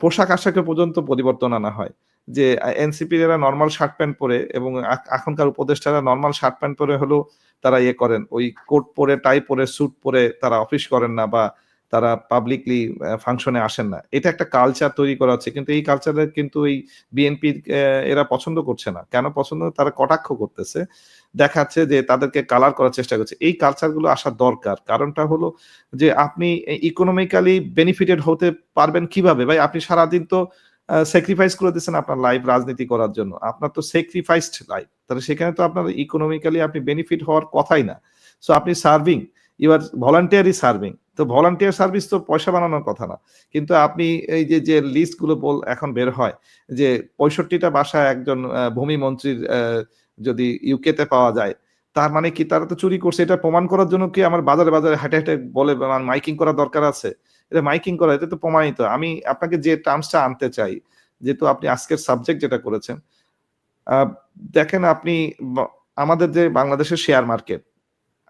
পোশাক আশাকে পর্যন্ত পরিবর্তন আনা হয়, যে এনসিপি এরা নর্মাল শার্ট প্যান্ট পরে, এবং এখনকার উপদেষ্টারা নর্মাল শার্ট প্যান্ট পরে হলেও তারা ইয়ে করেন, ওই কোট পরে টাই পরে স্যুট পরে তারা অফিস করেন না, বা তারা পাবলিকলি ফাংশনে আসেন না। এটা একটা কালচার তৈরি করা হচ্ছে, কিন্তু এই কালচারে কিন্তু এই বিএনপি এরা পছন্দ করছে না। কেন পছন্দ? তারা কটাক্ষ করতেছে, দেখাচ্ছে যে তাদেরকে কালার করার চেষ্টা করছে। এই কালচারগুলো আসা দরকার। কারণটা হলো যে আপনি ইকোনমিক্যালি বেনিফিটেড হতে পারবেন কিভাবে? ভাই আপনি সারাদিন তো স্যাক্রিফাইস করে দিচ্ছেন আপনার লাইফ রাজনীতি করার জন্য, আপনার তো স্যাক্রিফাইসড লাইফ, তাহলে সেখানে তো আপনার ইকোনমিক্যালি আপনি বেনিফিট হওয়ার কথাই না। সো আপনি serving, you are voluntary serving, তো ভলান্টিয়ার সার্ভিস তো পয়সা বানানোর কথা না। কিন্তু আপনি এই যে লিস্ট গুলো এখন বের হয় যে 65টা বাসা একজন ভূমি মন্ত্রীর যদি ইউকেতে পাওয়া যায়, তার মানে কি তারা তো চুরি করছে, এটা প্রমাণ করার জন্য কি আমার বাজারে বাজারে হাঁটে হাঁটে বলে মাইকিং করা দরকার আছে? এটা মাইকিং করা, এটা তো প্রমাণিত। আমি আপনাকে যে টার্মসটা আনতে চাই, যেহেতু আপনি আজকের সাবজেক্ট যেটা করেছেন, দেখেন আপনি আমাদের যে বাংলাদেশের শেয়ার মার্কেট,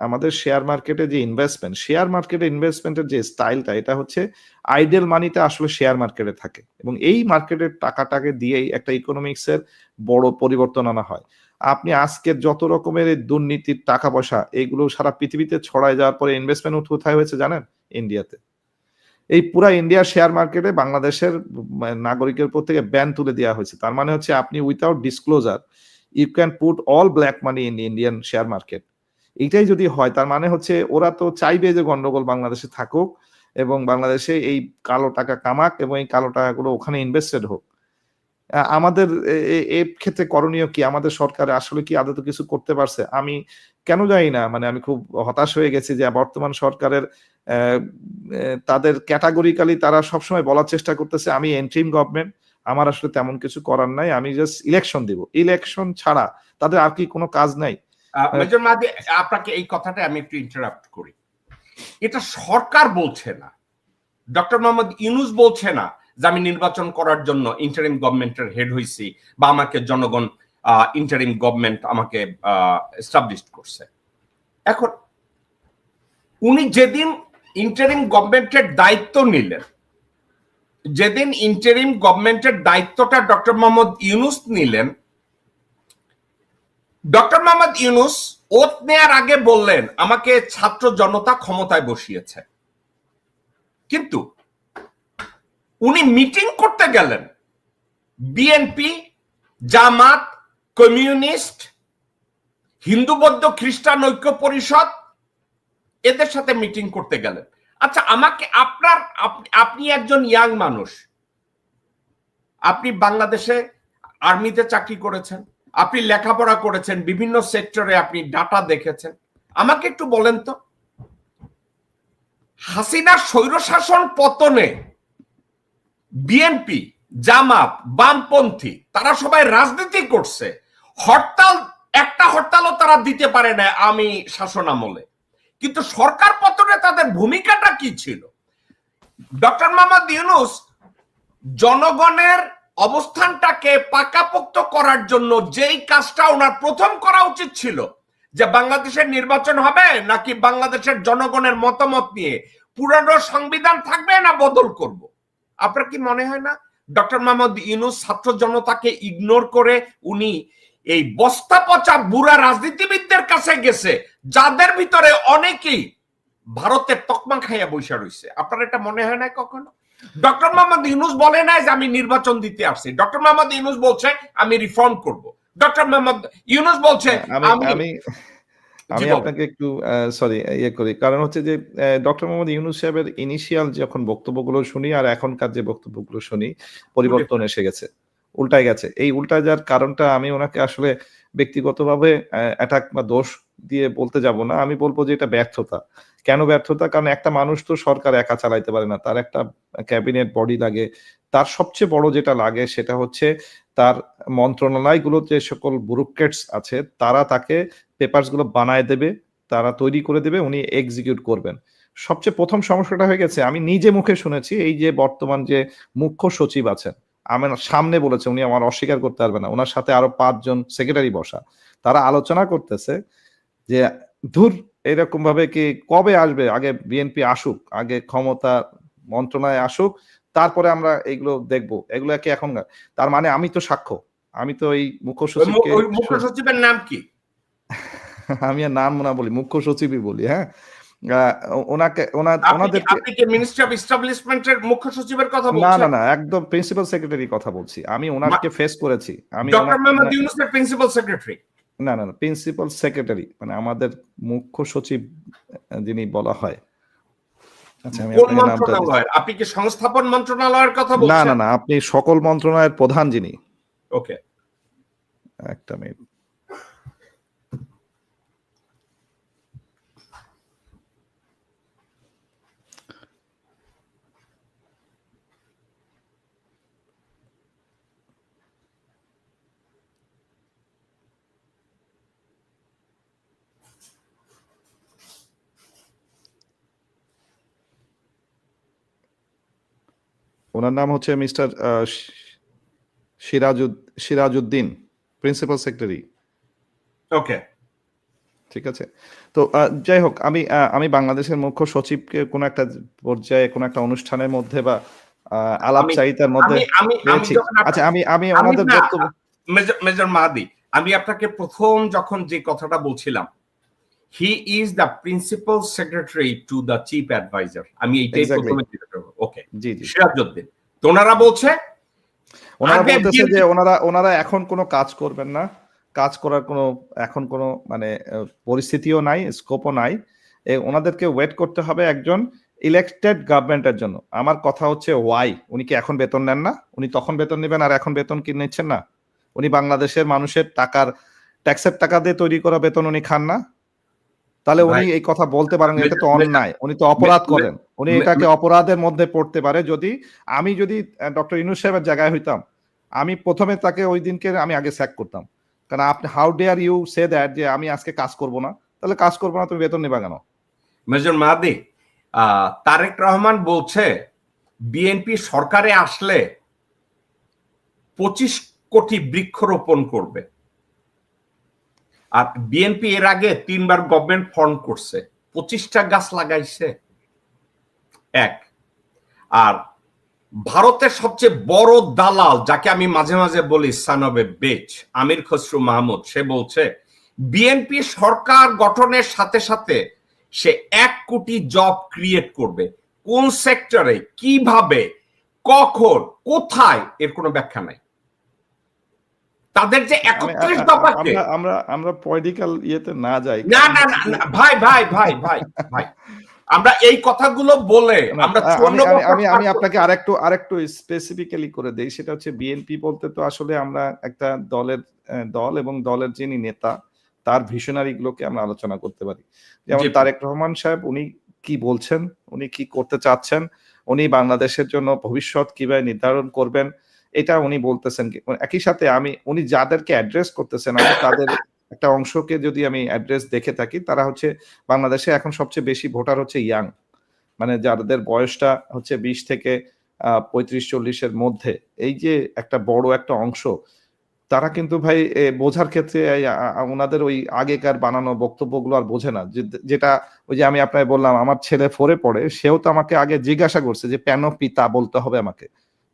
আমাদের শেয়ার মার্কেটে যে ইনভেস্টমেন্ট, শেয়ার মার্কেটে ইনভেস্টমেন্টের যে স্টাইলটা, এটা হচ্ছে আইডেল মানিটা আসলে শেয়ার মার্কেটে থাকে, এবং এই মার্কেটের টাকাটাকে দিয়েই একটা ইকোনমিক্সের বড় পরিবর্তন আনা হয়। আপনি আজকে যত রকমের এই দুর্নীতির টাকা পয়সা এগুলো সারা পৃথিবীতে ছড়ায় যাওয়ার পরে ইনভেস্টমেন্ট কোথায় হয়েছে জানেন? ইন্ডিয়াতে। এই পুরা ইন্ডিয়ার শেয়ার মার্কেটে বাংলাদেশের নাগরিকের উপর থেকে ব্যান তুলে দেওয়া হয়েছে। তার মানে হচ্ছে আপনি without disclosure you can put all black money in Indian share market. এইটাই যদি হয়, তার মানে হচ্ছে ওরা তো চাইবে যে গন্ডগোল বাংলাদেশে থাকুক এবং বাংলাদেশে এই কালো টাকা কামাক এবং এই কালো টাকাগুলো ওখানে ইনভেস্টেড হোক। আমাদের এর ক্ষেত্রে করণীয় কি? আমাদের সরকার আসলে কি আদতে কিছু করতে পারছে? আমি কেন জানি না, মানে আমি খুব হতাশ হয়ে গেছি যে বর্তমান সরকারের তাদের ক্যাটাগরিক্যালি তারা সবসময় বলার চেষ্টা করতেছে আমি এন্ট্রিম গভর্নমেন্ট, আমার আসলে তেমন কিছু করার নাই, আমি জাস্ট ইলেকশন দিব। ইলেকশন ছাড়া তাদের আর কি কোনো কাজ নাই? মেজর মাহাদি, আপনাকে এই কথাটা আমি একটু ইন্টারাপ্ট করি। এটা সরকার বলছে না, ডক্টর মোহাম্মদ ইউনূস বলছে না যে আমি নির্বাচন করার জন্য ইন্টারিম গভর্নমেন্টের হেড হইছি বা আমাকে জনগণ ইন্টারিম গভর্নমেন্ট আমাকে এস্টাবলিশ করছে। এখন উনি যেদিন ইন্টারিম গভর্নমেন্টের দায়িত্ব নিলেন, যেদিন ইন্টারিম গভর্নমেন্টের দায়িত্বটা ডক্টর মোহাম্মদ ইউনূস নিলেন, ডক্টর মোহাম্মদ ইউনূস ওত নেয়ার আগে বললেন আমাকে ছাত্র জনতা ক্ষমতায় বসিয়েছে। কিন্তু উনি মিটিং করতে গেলেন বিএনপি, জামাত, কমিউনিস্ট, হিন্দু বৌদ্ধ খ্রিস্টান ঐক্য পরিষদ, এদের সাথে মিটিং করতে গেলেন। আচ্ছা, আমাকে আপনি একজন ইয়াং মানুষ, আপনি বাংলাদেশে আর্মিতে চাকরি করেছেন, আপনি লেখাপড়া করেছেন, বিভিন্ন সেক্টরে আপনি ডাটা দেখেছেন। আমাকে একটু বলেন তো, হাসিনার স্বৈরশাসন পতনে বিএনপি, জামাত, বামপন্থী তারা সবাই রাজনীতি করছে, একটা হরতালও তারা দিতে পারে না আমি শাসন আমলে। কিন্তু সরকার পতনে তাদের ভূমিকাটা কি ছিল? ডক্টর মোহাম্মদ ইউনূস জনগণের অবস্থানটাকে পাকাপোক্ত করার জন্য যেই কাজটা ওনার প্রথম করা উচিত ছিল, যে বাংলাদেশের নির্বাচন হবে নাকি বাংলাদেশের জনগণের মতামত নিয়ে পুরানো সংবিধান থাকবে না বদল করব, আপনার কি মনে হয় না ডক্টর মোহাম্মদ ইউনূস ছাত্র জনতাকে ইগনোর করে উনি এই বস্তা পচা বুড়া রাজনীতিবিদদের কাছে গেছে, যাদের ভিতরে অনেকেই ভারতের তকমা খাইয়া বৈশা রয়েছে? আপনার এটা মনে হয় না কখনো? ডক্টর মোহাম্মদ ইউনূস বলে নাই যে আমি নির্বাচন দিতে আসছি, ডক্টর মোহাম্মদ ইউনূস বলছে আমি রিফর্ম করব, ডক্টর মোহাম্মদ ইউনূস বলছে আমি আপনাকে একটু সরি ইয়ে করি, কারণ হচ্ছে যে ডক্টর মোহাম্মদ ইউনূস সাহেবের ইনিশিয়াল যখন বক্তব্যগুলো শুনি আর এখনকার যে বক্তব্যগুলো শুনি, পরিবর্তন এসে গেছে, উল্টায় গেছে। এই উল্টায় যাওয়ার কারণটা আমি ওনাকে আসলে ব্যক্তিগতভাবে অ্যাটাক বা দোষ দিয়ে বলতে যাব না, আমি বলবো যে এটা ব্যর্থতা। কেন ব্যর্থতা? কারণ একটা মানুষ তো সরকার একা চালাইতে পারে না, তার একটা ক্যাবিনেট বডি লাগে। তার সবচেয়ে বড় যেটা লাগে সেটা হচ্ছে তার মন্ত্রণালয়গুলো যে সকল ব্যুরোক্রেটস আছে তারা তাকে পেপারস গুলো বানায় দেবে, তারা তৈরি করে দেবে, উনি এক্সিকিউট করবেন। সবচেয়ে প্রথম সমস্যাটা হয়ে গেছে, আমি নিজে মুখে শুনেছি, এই যে বর্তমান যে মুখ্য সচিব আছেন আমার সামনে বলেছে, উনি আমার অস্বীকার করতে পারবে না, ওনার সাথে আরো 5 জন সেক্রেটারি বসা, তারা আলোচনা করতেছে যে ধুর এরকম ভাবে কি কবে আসবে, আগে বিএনপি আসুক, আগে ক্ষমতা মন্ত্রণালয়ে আসুক, তারপরে আমরা এগুলো দেখবো, এগুলো কি এখন? তার মানে আমি তো সাক্ষ্য, আমি তো এই মুখ্য সচিবকে, মুখ্য সচিবের নাম কি? আমি আর নাম না বলি, মুখ্য সচিবই বলি। হ্যাঁ, ওনাকে ওনাদেরকে, আপনি কি মিনিস্ট্রি অফ এস্টাবলিশমেন্টের মুখ্য সচিবের কথা না বলছেন? না না, একদম প্রিন্সিপাল সেক্রেটারি কথা বলছি, আমি ওনাকে ফেস করেছি। আমি ডক্টর মোহাম্মদ ইউনূসের প্রিন্সিপাল সেক্রেটারি? না না না, প্রিন্সিপাল সেক্রেটারি মানে আমাদের মুখ্য সচিব যিনি বলা হয়। আচ্ছা, আমি কোন আপনাকে নামটা মন্ত্রণালয়ের? আপনি কি সংস্থাপন মন্ত্রণালয়ের কথা না বলছেন? না না, আপনি সকল মন্ত্রণালয়ের প্রধান যিনি। ওকে, একটা মিনিট। ওনার নাম হচ্ছে মিস্টার সিরাজউদ্দিন, প্রিন্সিপাল সেক্রেটারি। ওকে, ঠিক আছে। তো যাই হোক, আমি বাংলাদেশের মুখ্য সচিবকে কোনো একটা পর্যায়ে কোনো একটা অনুষ্ঠানের মধ্যে বা আমি আলাপচারিতার মধ্যে আমি আমি আমি পেয়েছি। যখন আচ্ছা, আমি আমি ওনাদের না, বক্তব্য মেজর মাহাদি, আমি আপনাকে প্রথম যখন যে কথাটা বলছিলাম, he is the principal secretary to the chief adviser, আমি এইটাই এক্স্যাক্টলি, প্রথমে ওকে, জি জি, সিরাজউদ্দিন। তো ওনারা বলছে ওনারা আগে বলতেছে যে ওনারা এখন কোনো কাজ করবেন না, কাজ করার কোনো এখন কোনো মানে পরিস্থিতিও নাই, স্কোপও নাই। ওনাদেরকে ওয়েট করতে হবে একজন ইলেক্টেড গভর্নমেন্টের জন্য। আমার কথা হচ্ছে ওয়াই, উনি কি এখন বেতন নেন না? উনি তখন বেতন নেবেন, আর এখন বেতন কি নিচ্ছেন না? উনি বাংলাদেশের মানুষের টাকার, ট্যাক্সের টাকা দিয়ে তৈরি করা বেতন উনি খান না? তাহলে উনি ভাই, এই কথা বলতে পারেন, এটা তো মেজর অন্যায়, উনি তো অপরাধ করেন। উনি এটাকে অপরাধের মধ্যে পড়তে পারে। আমি যদি ডক্টর ইউনূস সাহেবের জায়গায় হইতাম, আমি প্রথমে তাকে ওই দিনকে আমি আগে স্যাক করতাম। কারণ আপনি how dare you say that, যে আমি আজকে কাজ করব না? তাহলে কাজ করবো না, তুমি বেতন নিবা কেন? মেজর মাহাদি, তারেক রহমান বলছে বিএনপি সরকারে আসলে 25 কোটি বৃক্ষরোপণ করবে। আর বিএনপি এর আগে 3বার গভর্নমেন্ট ফর্ম করছে, 25টা গাছ লাগাইছে। এক, আর ভারতের সবচেয়ে বড় দালাল, যাকে আমি মাঝে মাঝে বলি সান অফ এ বিচ, আমির খসরু মাহমুদ, সে বলছে বিএনপি সরকার গঠনের সাথে সাথে সে 1 কোটি জব ক্রিয়েট করবে। কোন সেক্টরে, কিভাবে, কখন, কোথায়, এর কোনো ব্যাখ্যা নাই। তাদের যে 31 দফাকে, আমরা পলিটিক্যাল ইয়েতে না যাই। না না না ভাই ভাই ভাই ভাই ভাই, আমরা এই কথাগুলো বলে আমরা 54 বছর আমি আপনাকে আরেকটু স্পেসিফিক্যালি করে দেই। সেটা হচ্ছে বিএনপি বলতে তো আসলে আমরা একটা দল এবং দলের যিনি নেতা তার ভিশনারি গুলোকে আমরা আলোচনা করতে পারি। যেমন তারেক রহমান সাহেব, উনি কি বলছেন, উনি কি করতে চাচ্ছেন, উনি বাংলাদেশের জন্য ভবিষ্যৎ কিভাবে নির্ধারণ করবেন, এটা উনি বলতেছেন। একই সাথে উনি যাদেরকে অ্যাড্রেস করতেছেন, আমি তাদের একটা অংশকে যদি আমি অ্যাড্রেস দেখে থাকি, তারা হচ্ছে বাংলাদেশে এখন সবচেয়ে বেশি ভোটার হচ্ছে ইয়াং, মানে যাদের বয়সটা হচ্ছে 20 থেকে 35-40-এর মধ্যে। এই যে একটা বড় একটা অংশ, তারা কিন্তু ভাই বোঝার ক্ষেত্রে ওনাদের ওই আগেকার বানানো বক্তব্যগুলো আর বোঝে না। যেটা ওই যে আমি আপনাকে বললাম, আমার ছেলে 4-এ পড়ে, সেও তো আমাকে আগে জিজ্ঞাসা করছে যে কেন পিতা বলতে হবে আমাকে?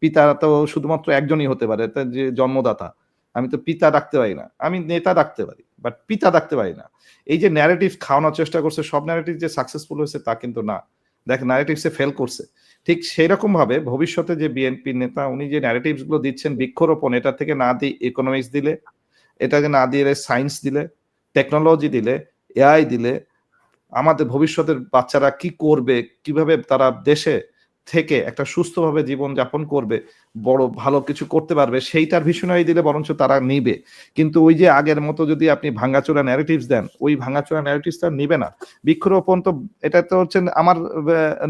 পিতা তো শুধুমাত্র একজনই হতে পারে, যে জন্মদাতা। আমি তো পিতা ডাকতে পারি না, আমি নেতা ডাকতে পারি, বাট পিতা ডাকতে পারি না। এই যে ন্যারেটিভ খাওয়ানোর চেষ্টা করছে, সব ন্যারেটিভ যে সাকসেসফুল হয়েছে তা কিন্তু না। দেখ, ন্যারেটিভসে ফেল করছে। ঠিক সেই রকম ভাবে ভবিষ্যতে যে বিএনপি নেতা, উনি যে ন্যারেটিভস গুলো দিচ্ছেন, বৃক্ষরোপণ, এটা থেকে না দিয়ে ইকোনমিক্স দিলে, এটাকে না দিয়ে সায়েন্স দিলে, টেকনোলজি দিলে, এআই দিলে, আমাদের ভবিষ্যতের বাচ্চারা কি করবে, কিভাবে তারা দেশে থেকে একটা সুস্থভাবে জীবন যাপন করবে, বড় ভালো কিছু করতে পারবে, সেইটার ভিশনারি দিলে বরঞ্চ তারা নিবে। কিন্তু ওই যে আগের মতো যদি আপনি ভাঙাচোরা ন্যারেটিভস দেন, ওই ভাঙাচোরা ন্যারেটিভস তার নিবে না। বৃক্ষরোপণ তো এটা তো হচ্ছে আমার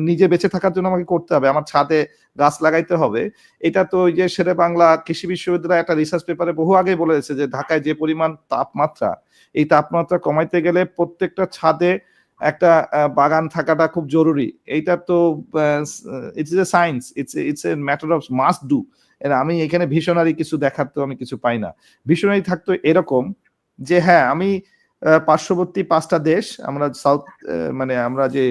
নিজে বেঁচে থাকার জন্য আমাকে করতে হবে, আমার ছাদে গাছ লাগাইতে হবে। এটা তো ওই যে শেরে বাংলা কৃষি বিশ্ববিদ্যালয় একটা রিসার্চ পেপারে বহু আগে বলেছে যে ঢাকায় যে পরিমাণ তাপমাত্রা, এই তাপমাত্রা কমাইতে গেলে প্রত্যেকটা ছাদে একটা বাগান থাকাটা খুব জরুরি। এইটা তো it's a science, it's a matter of must do. আমি এখানে ভিশনারি কিছু দেখার তো আমি কিছু পাই না। ভিশনারি থাকতো এরকম যে হ্যাঁ, আমি পার্শ্ববর্তী 5টা দেশ, আমরা সাউথ, মানে আমরা যে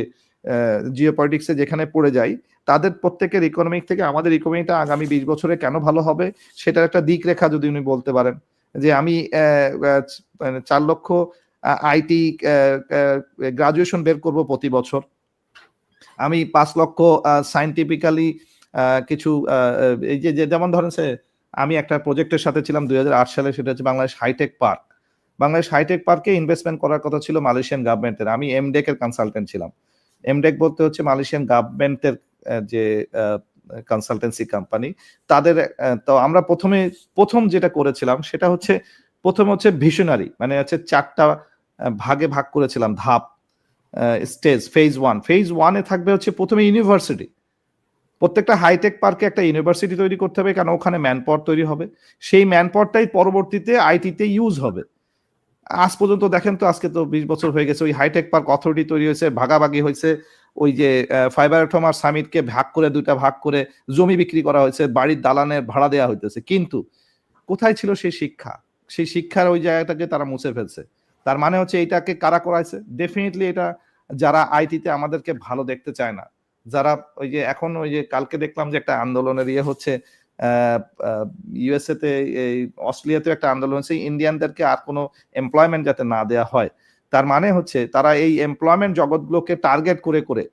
জিওপলিটিক্সে যেখানে পড়ে যাই, তাদের প্রত্যেকের ইকোনমিক থেকে আমাদের ইকোনমিটা আগামী 20 বছরে কেন ভালো হবে, সেটার একটা দিক রেখা যদি উনি বলতে পারেন। যে আমি 4 লক্ষ আইটি গ্রাজুয়েশন বের করব প্রতি বছর, আমি 5 লক্ষ সায়েন্টিফিক্যালি কিছু এই যে যেমন ধরেন, আমি একটা প্রজেক্টের সাথে ছিলাম 2008 সালে, সেটা হচ্ছে Bangladesh high tech park. Bangladesh high tech পার্কে ইনভেস্টমেন্ট করার কথা ছিল মালয়েশিয়ান গভর্নমেন্টের। আমি এমডেক এর কনসালটেন্ট ছিলাম। এমডেক বলতে হচ্ছে মালয়েশিয়ান গভর্নমেন্টের যে কনসালটেন্সি কোম্পানি, তাদের। তো আমরা প্রথম যেটা করেছিলাম সেটা হচ্ছে, প্রথম হচ্ছে ভিশনারি, মানে হচ্ছে 4টা ভাগে ভাগ করেছিলাম ধাপ, স্টেজ। ফেজ 1-এ থাকবে হচ্ছে প্রথমে ইউনিভার্সিটি। প্রত্যেকটা হাইটেক পার্কে একটা ইউনিভার্সিটি তৈরি করতে হবে, কারণ ওখানে ম্যান পাওয়ার তৈরি হবে। সেই ম্যান পাওয়ারটাই পরবর্তীতে আইটিতে ইউজ হবে। আজ পর্যন্ত দেখেন তো, আজকে তো 20 বছর হয়ে গেছে, ওই হাইটেক পার্ক অথরিটি তৈরি হয়েছে, ভাগাভাগি হয়েছে, ওই যে ফাইবার অটোমার সামিটকে ভাগ করে, দুইটা ভাগ করে জমি বিক্রি করা হয়েছে, বাড়ির দালানের ভাড়া দেওয়া হইতেছে, কিন্তু কোথায় ছিল সেই শিক্ষা? সেই শিক্ষার ওই জায়গাটাকে তারা মুছে ফেলছে। তার মানে হচ্ছে এইটাকে কারা করাইছে? ডেফিনেটলি এটা যারা আইটিতে আমাদেরকে ভালো দেখতে চায় না, যারা ওই যে এখন ওই যে কালকে দেখলাম যে একটা আন্দোলনের ইয়ে হচ্ছে ইউএসএ তে, এই অস্ট্রেলিয়াতে একটা আন্দোলন হচ্ছে ইন্ডিয়ানদেরকে আর কোনো এমপ্লয়মেন্ট যাতে না দেওয়া হয়। তার মানে হচ্ছে তারা এই এমপ্লয়মেন্ট জগৎগুলোকে টার্গেট করে করে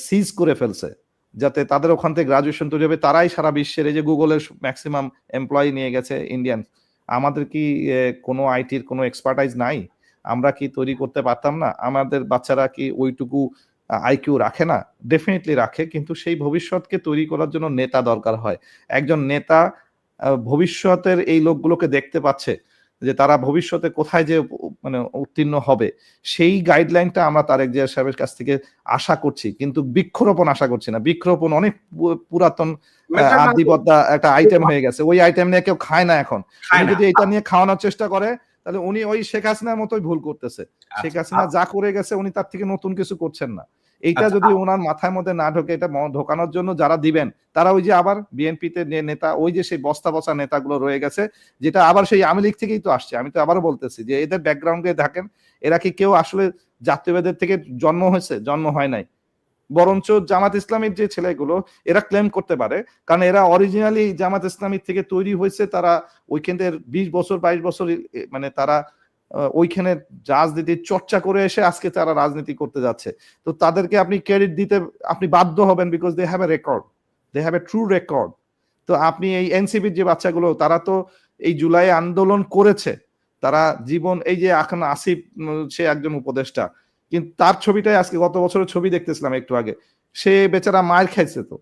সিজ করে ফেলছে, যাতে তাদের ওখান থেকে গ্রাজুয়েশন তৈরি হবে, তারাই সারা বিশ্বের, এই যে গুগলের ম্যাক্সিমাম এমপ্লয়ি নিয়ে গেছে ইন্ডিয়ান। আমাদের কি কোনো আইটির কোনো এক্সপার্টাইজ নাই? আমরা কি তৈরি করতে পারতাম না? আমাদের বাচ্চারা কি ওইটুকু আইকিউ রাখে না? ডেফিনেটলি রাখে, কিন্তু সেই ভবিষ্যৎকে তৈরি করার জন্য নেতা দরকার হয়। একজন নেতা ভবিষ্যতের এই লোকগুলোকে দেখতে পাচ্ছে যে তারা ভবিষ্যতে কোথায় যে মানে উত্তীর্ণ হবে, সেই গাইডলাইনটা আমরা তারেক জিয়া সাহেবের কাছ থেকে আশা করছি, কিন্তু বৃক্ষরোপণ আশা করছি না। বৃক্ষরোপণ অনেক পুরাতন আদিবদ্যা একটা আইটেম হয়ে গেছে, ওই আইটেম নিয়ে কেউ খায় না এখন। উনি যদি এটা নিয়ে খাওয়ানোর চেষ্টা করে তাহলে উনি ওই শেখ হাসিনার মতোই ভুল করতেছে। শেখ হাসিনা যা করে গেছে উনি তার থেকে নতুন কিছু করছেন না। এইটা যদি ওনার মাথার মধ্যে না ঢোকে, এটা ঢোকানোর জন্য যারা দিবেন তারা ওই যে আবার বিএনপিতে নেতা, ওই যে সেই বস্তা বসা নেতাগুলো রয়ে গেছে, যেটা আবার সেই আওয়ামী লীগ থেকেই তো আসছে। আমি তো আবারও বলতেছি যে এদের ব্যাকগ্রাউন্ডে দেখেন, এরা কি কেউ আসলে জাতীয়বাদের থেকে জন্ম হয়েছে? জন্ম হয় নাই। বরঞ্চ জামাত ইসলামীর যে ছেলেগুলো, এরা ক্লেম করতে পারে, কারণ এরা অরিজিনালি জামাত ইসলামী থেকে তৈরি হয়েছে। তারা ওইখানের 20 বছর 22 বছর মানে তারা ওইখানে রাজনীতির চর্চা করে এসে আজকে তারা রাজনীতি করতে যাচ্ছে। তো তাদেরকে আপনি ক্রেডিট দিতে আপনি বাধ্য হবেন, because they have a record, they have a true record. তো আপনি এই এনসিপির যে বাচ্চাগুলো, তারা তো এই জুলাই আন্দোলন করেছে, তারা জীবন, এই যে এখন আসিফ, সে একজন উপদেষ্টা, কিন্তু তার ছবিটাই আজকে, গত বছরের ছবি দেখতেছিলাম একটু আগে, সে বেচারা মায়ের খাইছে, তো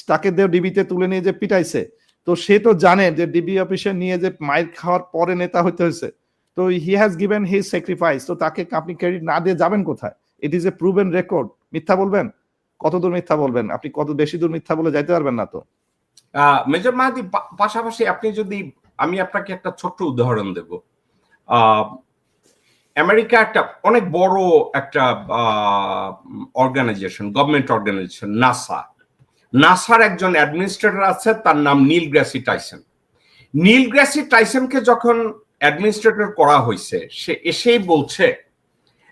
তাকে ডিবিতে তুলে নিয়ে যে পিটাইছে, তো সে তো জানে যে ডিবি অফিসে নিয়ে যে মায়ের খাওয়ার পরে নেতা হইতে হয়েছে। তো he has given his sacrifice, তো তাকে আপনি ক্রেডিট না দিয়ে যাবেন কোথায়? It is a proven record. মিথ্যা বলবেন? কত দূর মিথ্যা বলবেন? আপনি কত বেশি দূর মিথ্যা বলে যাইতে পারবেন না তো। মেজর মাহাদি, পাশাপাশি আপনি যদি, আমি আপনাকে একটা ছোট্ট উদাহরণ দেব। আমেরিকা একটা অনেক বড় একটা অর্গানাইজেশন, গভর্নমেন্ট অর্গানাইজেশন, নাসার একজন অ্যাডমিনিস্ট্রেটর আছে, তার নাম Neil grassy Tyson. Neil Grassi টাইসনকে যখন অ্যাডমিনিস্ট্রেটর করা হয়েছে, সে এসেই বলছে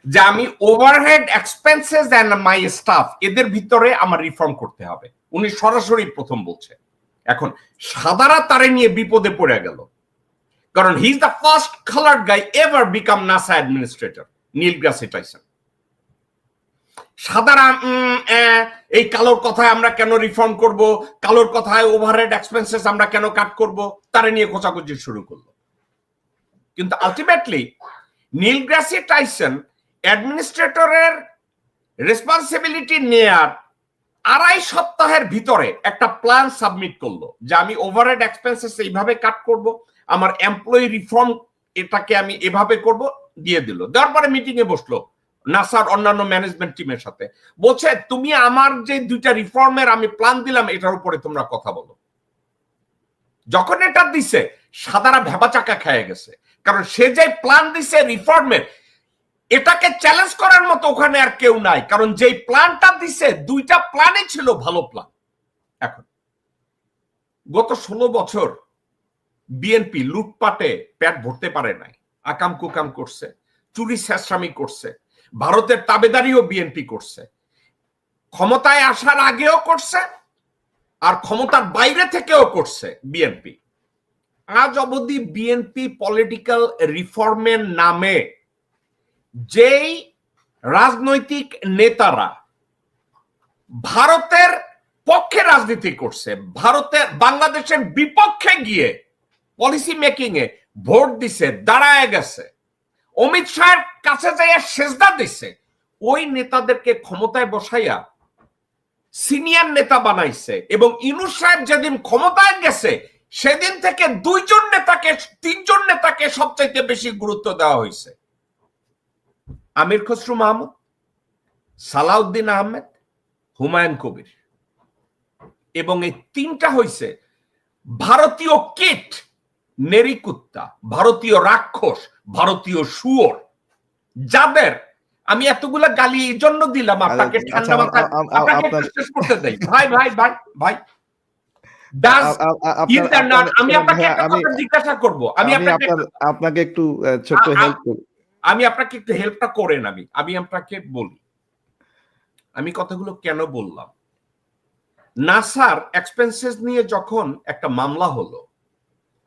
যে আমি overhead expenses and my staff, এদের ভিতরে আমার রিফর্ম করতে হবে। উনি সরাসরি প্রথম বলছে। এখন সাদারা তারে নিয়ে বিপদে পড়ে গেল, কারণ he is the first coloured guy ever become NASA administrator, Neil grassy Tyson. সাদারা এই কালোর কথায় আমরা কেন রিফর্ম করব, কালোর কথায় ওভারহেড এক্সপেন্সেস আমরা কেন কাট করব, তারে নিয়ে খোঁচাখুচি শুরু করলো। কিন্তু আলটিমেটলি নীল গ্রাসি টাইসন অ্যাডমিনিস্ট্রেটরের রেসপন্সিবিলিটি নেয়ার 2.5 সপ্তাহের ভিতরে একটা প্ল্যান সাবমিট করলো যে আমি ওভারহেড এক্সপেন্সেস এইভাবে কাট করব, আমার এমপ্লয়ি রিফর্ম এটাকে আমি এভাবে করব, দিয়ে দিল। দেওয়ার পরে মিটিং এ বসলো নাসার অন্যান্য ম্যানেজমেন্ট টিমের সাথে, বলছে তুমি আমার যে 2টা রিফর্মের আমি প্ল্যান দিলাম, এটার উপরে তোমরা কথা বলো। যখন এটা দিছে, সাদারা ভেবাচাকা খেয়ে গেছে, কারণ সে যে প্ল্যান দিছে রিফর্মের, এটাকে চ্যালেঞ্জ করার মতো ওখানে আর কেউ নাই, কারণ যেই প্ল্যানটা দিছে 2টা প্ল্যানই ছিল ভালো প্ল্যান। এখন গত 16 বছর বিএনপি লুটপাটে পেট ভরতে পারে নাই, আকাম কুকাম করছে, চুরি শেষরামি করছে, ভারতের তাবেদারিও বিএনপি করছে, ক্ষমতায় আসার আগেও করছে, আর ক্ষমতার বাইরে থেকেও করছে বিএনপি। আজ অবধি বিএনপি পলিটিক্যাল রিফর্মের নামে যেই রাজনৈতিক নেতারা ভারতের পক্ষে রাজনীতি করছে, ভারতের বাংলাদেশের বিপক্ষে গিয়ে পলিসি মেকিং এ ভোট দিছে, দাঁড়ায় গেছে, অমিত শাহের কাছে যাইয়া সেজদা দিছে, ওই নেতাদেরকে ক্ষমতায় বসাইয়া সিনিয়র নেতা বানাইছে। এবং ইউনূস সাহেব যেদিন ক্ষমতায় গেছে, সেদিন থেকে 2জন নেতাকে, 3জন নেতাকে সবচাইতে বেশি গুরুত্ব দেওয়া হয়েছে। আমির খসরু মাহমুদ, সালাউদ্দিন আহমেদ, হুমায়ুন কবির, এবং এই 3টা হইছে ভারতীয় কীট, নেরিকুত্তা, ভারতীয় রাক্ষস, ভারতীয় শুয়োর, যাদের আমি এতগুলা গালি এই জন্য দিলাম আপনাকে, ঠান্ডা মাথায় আপনাকে একটু শেষ করতে দেই। ভাই ভাই ভাই ভাই, আমি আপনাকে একটা কথা জিজ্ঞাসা করব, আপনাকে একটু ছোট্ট হেল্প করব, আমি আপনাকে একটু হেল্পটা করেন। আমি আপনাকে বলি আমি কথাগুলো কেন বললাম। নাসার এক্সপেন্সেস নিয়ে যখন একটা মামলা হলো,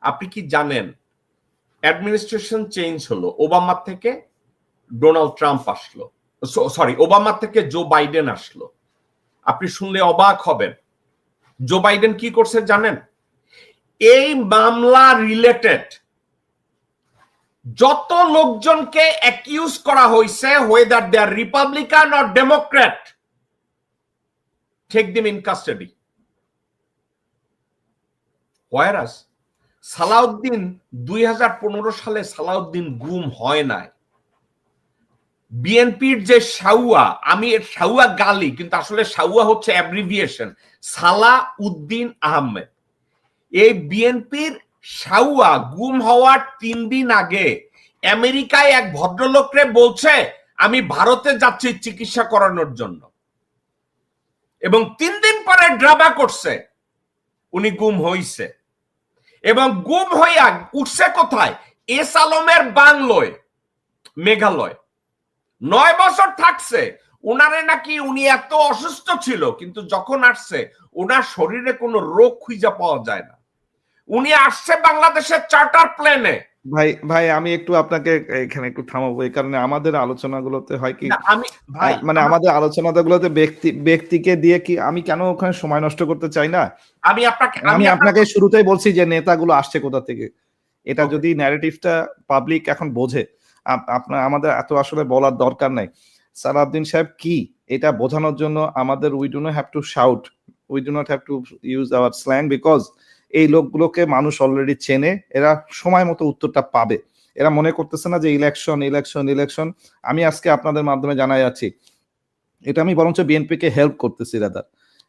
আপনি কি জানেন অ্যাডমিনিস্ট্রেশন চেঞ্জ হলো, ওবামা থেকে ডোনাল্ড ট্রাম্প আসলো, সরি ওবামা থেকে জো বাইডেন আসলো। আপনি শুনলে অবাক হবেন, জো বাইডেন কি করছে জানেন? এই মামলা রিলেটেড যত লোকজনকে অ্যাকিউজ করা হয়েছে, whether they are Republican or Democrat, take them in custody. Whereas Salauddin 2015 সালে সালাউদ্দিন গুম হয় নাই। বিএনপির যে শাউয়া, আমি এর শাউয়া গালি, কিন্তু আসলে শাউয়া হচ্ছে অ্যাব্রিভিয়েশন, সালাউদ্দিন আহমেদ। এই বিএনপির শাউয়া গুম হওয়ার 3 দিন আগে আমেরিকায় এক ভদ্রলোকরে বলছে আমি ভারতে যাচ্ছি চিকিৎসা করানোর জন্য, এবং 3 দিন পরে ড্রামা করছে উনি গুম হইছে। এবং গুম হইয়া উঠছে কোথায়? এস আলমের বাংলোয়, মেঘালয়। 9 বছর থাকছে। উনারে নাকি উনি এত অসুস্থ ছিল, কিন্তু যখন আসছে ওনার শরীরে কোনো রোগ খুঁজে পাওয়া যায় না। উনি আসছে বাংলাদেশের চার্টার প্লেনে। ভাই আমি একটু আপনাকে এখানে একটু থামাবো, এই কারণে আমাদের আলোচনাগুলোতে হয় কি, মানে আমাদের আলোচনাগুলোতে ব্যক্তিকে দিয়ে কি আমি কেন ওখানে সময় নষ্ট করতে চাই না। আমি আপনাকে শুরুতেই বলছি যে নেতাগুলো আসছে কোথা থেকে, এটা যদি ন্যারেটিভটা পাবলিক এখন বোঝে, আমাদের এত আসলে বলার দরকার নাই। সালাউদ্দিন সাহেব কি এটা বোঝানোর জন্য আমাদের we do not have to shout, we do not have to use our slang, because এই লোকগুলোকে মানুষ অলরেডি চেনে, এরা সময় মতো উত্তরটা পাবে। এরা মনে করতেছে না যে ইলেকশন ইলেকশন ইলেকশন। আমি আজকে আপনাদের মাধ্যমে জানাই যাচ্ছি, এটা আমি বরঞ্চ বিএনপিকে হেল্প করতেছি। রাদার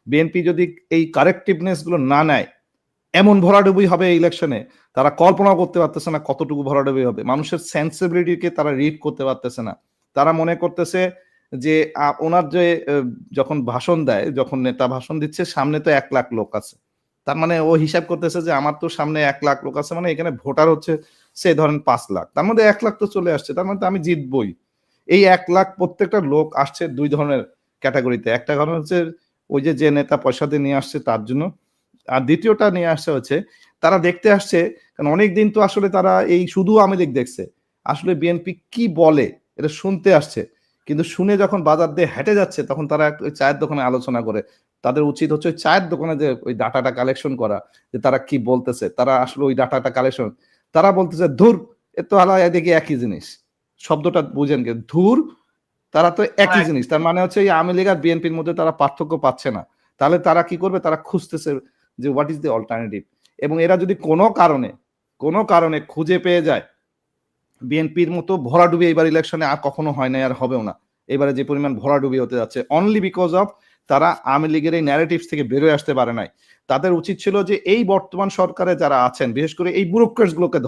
বিএনপি যদি এই কারেক্টিভনেস গুলো না নেয়, এমন ভরাডুবি হবে ইলেকশনে, তারা কল্পনা করতে পারতেছে না কতটুকু ভরাডুবি হবে। মানুষের সেন্সিবিলিটিকে তারা রিড করতে পারতেছে না। তারা মনে করতেছে যে ওনার যে যখন ভাষণ দেয়, যখন নেতা ভাষণ দিচ্ছে, সামনে তো 1 লাখ লোক আছে, তার মানে ও হিসাব করতেছে যে আমার তো সামনে 1 লাখ লোক আছে, মানে এখানে ভোটার হচ্ছে সে ধরেন 5 লাখ, তার মধ্যে 1 লাখ তো চলে আসছে, তার মানে আমি জিতবই। এই 1 লাখ প্রত্যেকটা লোক আসছে 2 ধরনের ক্যাটাগরিতে। একটা কারণ হচ্ছে ওই যে নেতা পয়সা দিয়ে নিয়ে আসছে তার জন্য, আর দ্বিতীয়টা নিয়ে আসছে হচ্ছে তারা দেখতে আসছে, কারণ অনেকদিন তো আসলে তারা এই শুধু আওয়ামী লীগ দেখছে, আসলে বিএনপি কি বলে এটা শুনতে আসছে। কিন্তু শুনে যখন বাজার দিয়ে হেঁটে যাচ্ছে, তখন তারা ওই চায়ের দোকানে আলোচনা করে। তাদের উচিত হচ্ছে ওই চায়ের দোকানে যে ওই ডাটাটা কালেকশন করা, যে তারা কি বলতেছে। তারা আসলে ওই ডাটাটা কালেকশন, তারা বলতেছে ধুর, এ তো আলা এদিকে একই জিনিস। শব্দটা বুঝেন কি, ধুর, তারা তো একই জিনিস। তার মানে হচ্ছে এই আওয়ামী লীগ আর বিএনপির মধ্যে তারা পার্থক্য পাচ্ছে না। তাহলে তারা কি করবে? তারা খুঁজতেছে যে হোয়াট ইজ দ্য অল্টারনেটিভ। এবং এরা যদি কোনো কারণে খুঁজে পেয়ে যায়, বিএনপির মতো ভরাডুবি এবার ইলেকশনে আর কখনো হয় না, আর হবেও না। এবারে যে পরিমাণ ভরাডুবি হতে যাচ্ছে, অনলি বিকজ অফ তারা আওয়ামী লীগের এই ন্যারেটিভস থেকে বেরোয় আসতে পারে নাই। তাদের উচিত ছিল যে এই বর্তমান সরকারে যারা আছেন, বিশেষ করে এই ব্যুরোক্রেটস গুলোকে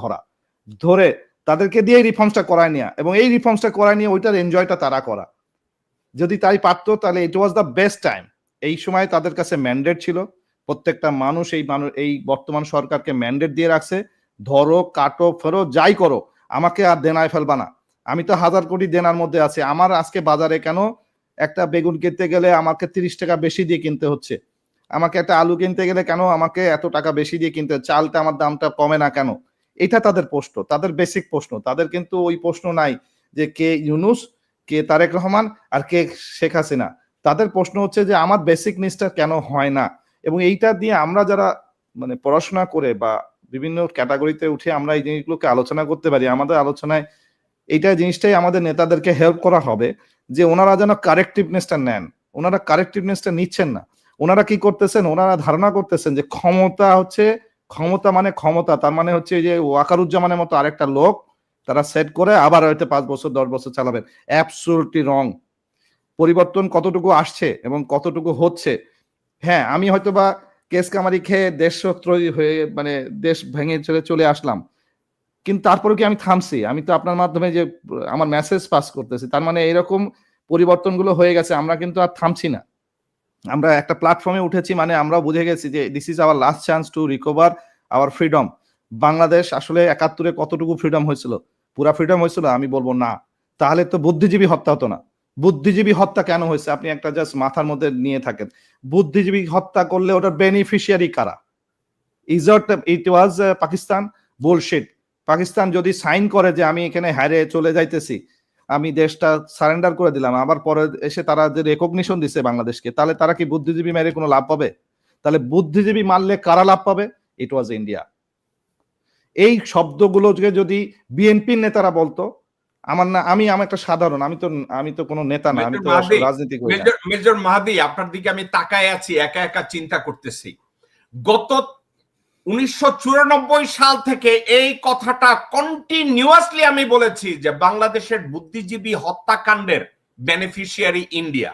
ধরে তাদেরকে দিয়ে রিফর্মসটা করায় নেওয়া, এবং এই রিফর্মসটা করায় নিয়ে ওইটার এনজয়টা তারা করা। যদি তাই পারতো, তাহলে ইট ওয়াজ দ্য বেস্ট টাইম। এই সময় তাদের কাছে ম্যান্ডেট ছিল, প্রত্যেকটা মানুষ এই বর্তমান সরকারকে ম্যান্ডেট দিয়ে রাখছে, ধরো কাটো ফেরো যাই করো, আমাকে আর দেনায় ফেলবা না। আমি তো 1000 কোটি দেনার মধ্যে আছি। আমার আজকে বাজারে কেন একটা বেগুন কিনতে গেলে আমাকে 30 টাকা বেশি দিয়ে কিনতে হচ্ছে, আমাকে একটা আলু কিনতে গেলে কেন আমাকে এত টাকা বেশি দিয়ে কিনতে, চালটা আমার দামটা কমে না কেন? এটা তাদের প্রশ্ন, তাদের বেসিক প্রশ্ন। তাদের কিন্তু ওই প্রশ্ন নাই যে কে ইউনূস, কে তারেক রহমান, আর কে শেখ হাসিনা। তাদের প্রশ্ন হচ্ছে যে আমার বেসিক নিডসটা কেন হয় না। এবং এইটা দিয়ে আমরা যারা মানে পড়াশোনা করে বা বিভিন্ন ক্যাটাগরিতে উঠে আমরা এই জিনিসগুলোকে আলোচনা করতে পারি, আমাদের আলোচনায় এইটা জিনিসটাই আমাদের নেতাদেরকে হেল্প করা হবে, যে ওনারা যেন কারেক্টিভনেসটা নেন। ওনারা কারেক্টিভনেসটা নিচ্ছেন না। ওনারা কি করতেছেন? ওনারা ধারণা করতেছেন যে ক্ষমতা মানে ক্ষমতা, তার মানে হচ্ছে যে ওয়াকারুজ্জামানের মতো আরেকটা লোক তারা সেট করে আবার হয়তো 5 বছর 10 বছর চালাবেন। অ্যাবসলিউটলি রং। পরিবর্তন কতটুকু আসছে এবং কতটুকু হচ্ছে, হ্যাঁ আমি হয়তো বা কেস কামারি খেয়ে দেশত্রয়ী হয়ে মানে দেশ ভেঙে চলে আসলাম, কিন্তু তারপরে কি আমি থামছি? আমি তো আপনার মাধ্যমে যে আমার মেসেজ পাস করতেছি, তার মানে এরকম পরিবর্তনগুলো হয়ে গেছে, আমরা কিন্তু আর থামছি না। আমরা একটা প্ল্যাটফর্মে উঠেছি, মানে আমরা বুঝে গেছি যে this is our last chance to recover our freedom. Bangladesh আসলে ৭১-এ কতটুকু ফ্রিডম হয়েছিল? পুরা ফ্রিডম হয়েছিল? আমি বলবো না। তাহলে তো বুদ্ধিজীবী হত্যা হতো না। বুদ্ধিজীবী হত্যা কেন হয়েছে আপনি একটা জাস্ট মাথার মধ্যে নিয়ে থাকেন। বুদ্ধিজীবী হত্যা করলে ওটার বেনিফিশিয়ারি কারা? ইট ওয়াজ পাকিস্তান? বুলশিট। পাকিস্তান যদি সাইন করে যে আমি এখানে হারে চলে যাইতেছি, আমি দেশটা সারেন্ডার করে দিলাম, আবার পরে এসে তারা যে রেকগনিশন দিচ্ছে বাংলাদেশকে, তাহলে তারা কি বুদ্ধিজীবী মেরে কোনো লাভ পাবে? তাহলে বুদ্ধিজীবী মারলে কারা লাভ পাবে? ইট ওয়াজ ইন্ডিয়া। এই শব্দগুলোকে যদি বিএনপির নেতারা বলতো, আমার না, আমার একটা সাধারণ, আমি তো কোনো নেতা না, আমি তো রাজনীতি করি না। মেজর মাহাদি, আপনার দিকে আমি তাকায় আছি, একা একা চিন্তা করতেছি। গত 1994 সাল থেকে এই কথাটা কন্টিনিউয়াসলি আমি বলেছি যে বাংলাদেশের বুদ্ধিজীবী হত্যাকাণ্ডের বেনিফিশিয়ারি ইন্ডিয়া,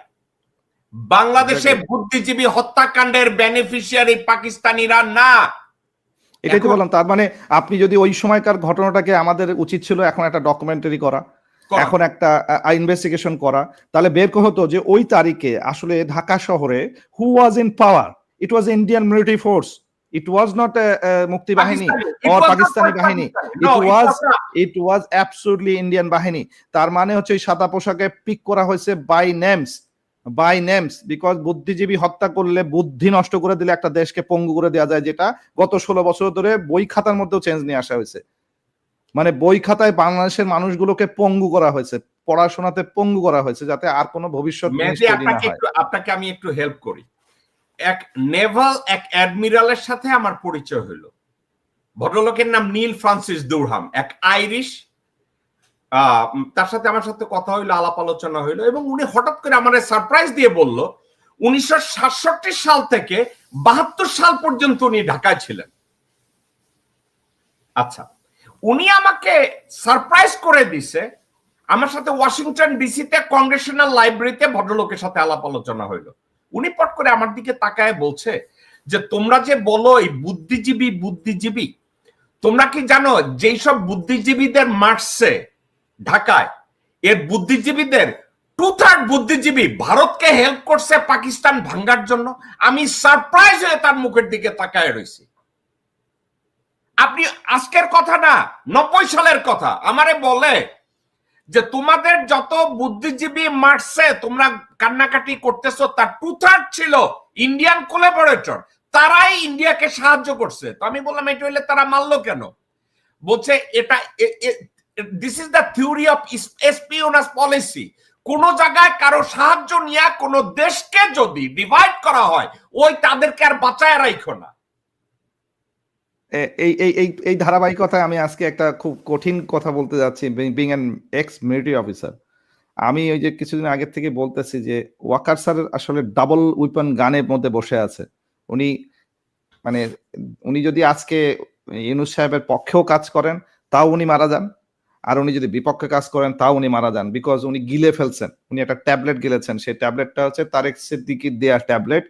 বাংলাদেশে বুদ্ধিজীবী হত্যাকাণ্ডের বেনিফিশিয়ারি পাকিস্তানিরা না। এটাই তো বললাম। তার মানে আপনি যদি ওই সময়কার ঘটনাটাকে, আমাদের উচিত ছিল এখন একটা ডকুমেন্টারি করা, এখন একটা ইনভেস্টিগেশন করা, তাহলে বের হতো যে ওই তারিখে আসলে ঢাকা শহরে who was in power. It was Indian military force, it was not Mukti Bahini or Pakistani বাহিনী, ইট ওয়াজ অ্যাবসলিউটলি ইন্ডিয়ান বাহিনী। তার মানে হচ্ছে ওই সাদা পোশাকে পিক করা হয়েছে বাই নেমস, বিকজ বুদ্ধিজীবী হত্যা করলে, বুদ্ধি নষ্ট করে দিলে একটা দেশকে পঙ্গু করে দেওয়া যায়, যেটা গত 16 বছর ধরে বই খাতার মধ্যেও চেঞ্জ নিয়ে আসা হয়েছে। মানে বই খাতায় বাংলাদেশের মানুষগুলোকে পঙ্গু করা হয়েছে, পড়াশোনাতে পঙ্গু করা হয়েছে, যাতে আর কোনো ভবিষ্যৎ আপনাকে আমি একটু হেল্প করি। এক নেভাল এক অ্যাডমিরালের সাথে আমার পরিচয় হলো। ভদ্রলোকের নাম নীল ফ্রান্সিস দুরহাম, এক আইরিশ। তার সাথে আমার সাথে কথা হইলো, আলাপ আলোচনা হইলো, এবং উনি হঠাৎ করে আমার সারপ্রাইজ দিয়ে বলল 1967 সাল থেকে 72 সাল পর্যন্ত উনি ঢাকায় ছিলেন। আচ্ছা, উনি আমাকে সারপ্রাইজ করে দিছে। আমার সাথে ওয়াশিংটন ডিসিতে কংগ্রেশনাল লাইব্রেরিতে ভদ্রলোকের সাথে আলাপ আলোচনা হইলো। উনি পট করে আমার দিকে তাকায় বলছে যে তোমরা যে বলো এই বুদ্ধিজীবী, তোমরা কি জানো যেই সব বুদ্ধিজীবীদের মারছে ঢাকায়, এর বুদ্ধিজীবীদের 2/3 বুদ্ধিজীবী ভারতকে হেল্প করছে পাকিস্তান ভাঙ্গার জন্য। আমি সারপ্রাইজ হয়ে তার মুখের দিকে তাকায় রয়েছি। আপনি আজকের কথা না, 90 সালের কথা আমারে বলে যে তোমাদের যত বুদ্ধিজীবী মারছে, তোমরা কান্নাকাটি করতেছো, তার 2/3 ছিল ইন্ডিয়ান কোলাবোরেটর, তারাই ইন্ডিয়াকে সাহায্য করছে। তো আমি বললাম এটা হইলে তারা মারলো কেন? বলছে এটা this is the theory of espionage policy. কোন জায়গায় কারো সাহায্য নিয়ে কোন দেশকে যদি ডিভাইড করা হয়, ওই তাদেরকে আর বাঁচায় রাখো না। এই ধারাবাহিকতায় আমি আজকে একটা খুব কঠিন কথা বলতে যাচ্ছি, being an ex military officer. আমি ওই যে কিছুদিন আগে থেকে বলতেছি যে ওয়াকার স্যার আসলে ডাবল উইপন গানের মধ্যে বসে আছে। উনি যদি আজকে ইউনূস সাহেবের পক্ষেও কাজ করেন তাও উনি মারা যান, আর উনি যদি বিপক্ষে কাজ করেন তাও উনি মারা যান, বিকজ উনি গিলে ফেলছেন। উনি একটা ট্যাবলেট গিলেছেন, সেই ট্যাবলেটটা হচ্ছে তারেক সিদ্দিকীর দেয়া ট্যাবলেট,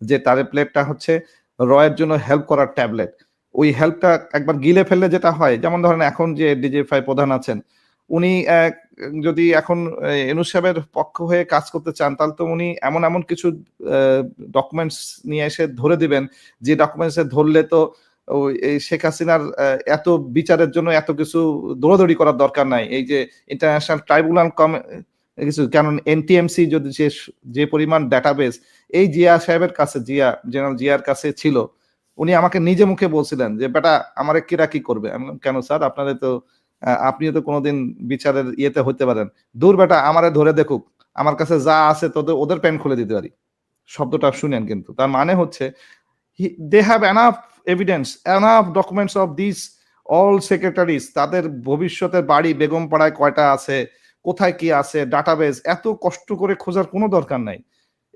যে ট্যাবলেটটা হচ্ছে রয়ের জন্য হেল্প করার ট্যাবলেট। ওই হেল্পটা একবার গিলে ফেললে যেটা হয়, যেমন ধরেন এখন যে ডিজিএফআই প্রধান আছেন, উনি যদি এখন ইউনূস সাহেবের পক্ষ হয়ে কাজ করতে চান, তাহলে তো উনি এমন কিছু ডকুমেন্টস নিয়ে এসে ধরে দিবেন, যে ডকুমেন্টসে ধরলে তো শেখ হাসিনার এত বিচারের জন্য এত কিছু দৌড়াদৌড়ি করার দরকার নাই। এই যে ইন্টারন্যাশনাল ট্রাইব্যুনাল কিছু, কারণ এনটিএমসি যদি যে পরিমাণ ডাটাবেস এই জিয়া সাহেবের কাছে, জেনারেল জিয়ার কাছে ছিল, উনি আমাকে নিজে মুখে বলছিলেন যে বেটা আমারে কিরা কি করবে। আমি কেন স্যার, আপনিও তো কোনোদিন বিচারের ইয়েতে হইতে পারেন। দূর বেটা, আমারে ধরে দেখুক, আমার কাছে যা আছে ওদের প্যান্ট খুলে দিতে পারি। শব্দটা শুনেন, কিন্তু তার মানে হচ্ছে they have enough evidence, enough documents of these all secretaries, তাদের ভবিষ্যতের বাড়ি বেগমপাড়ায় কয়টা আছে, কোথায় কি আছে, ডাটাবেস এত কষ্ট করে খোঁজার কোনো দরকার নাই।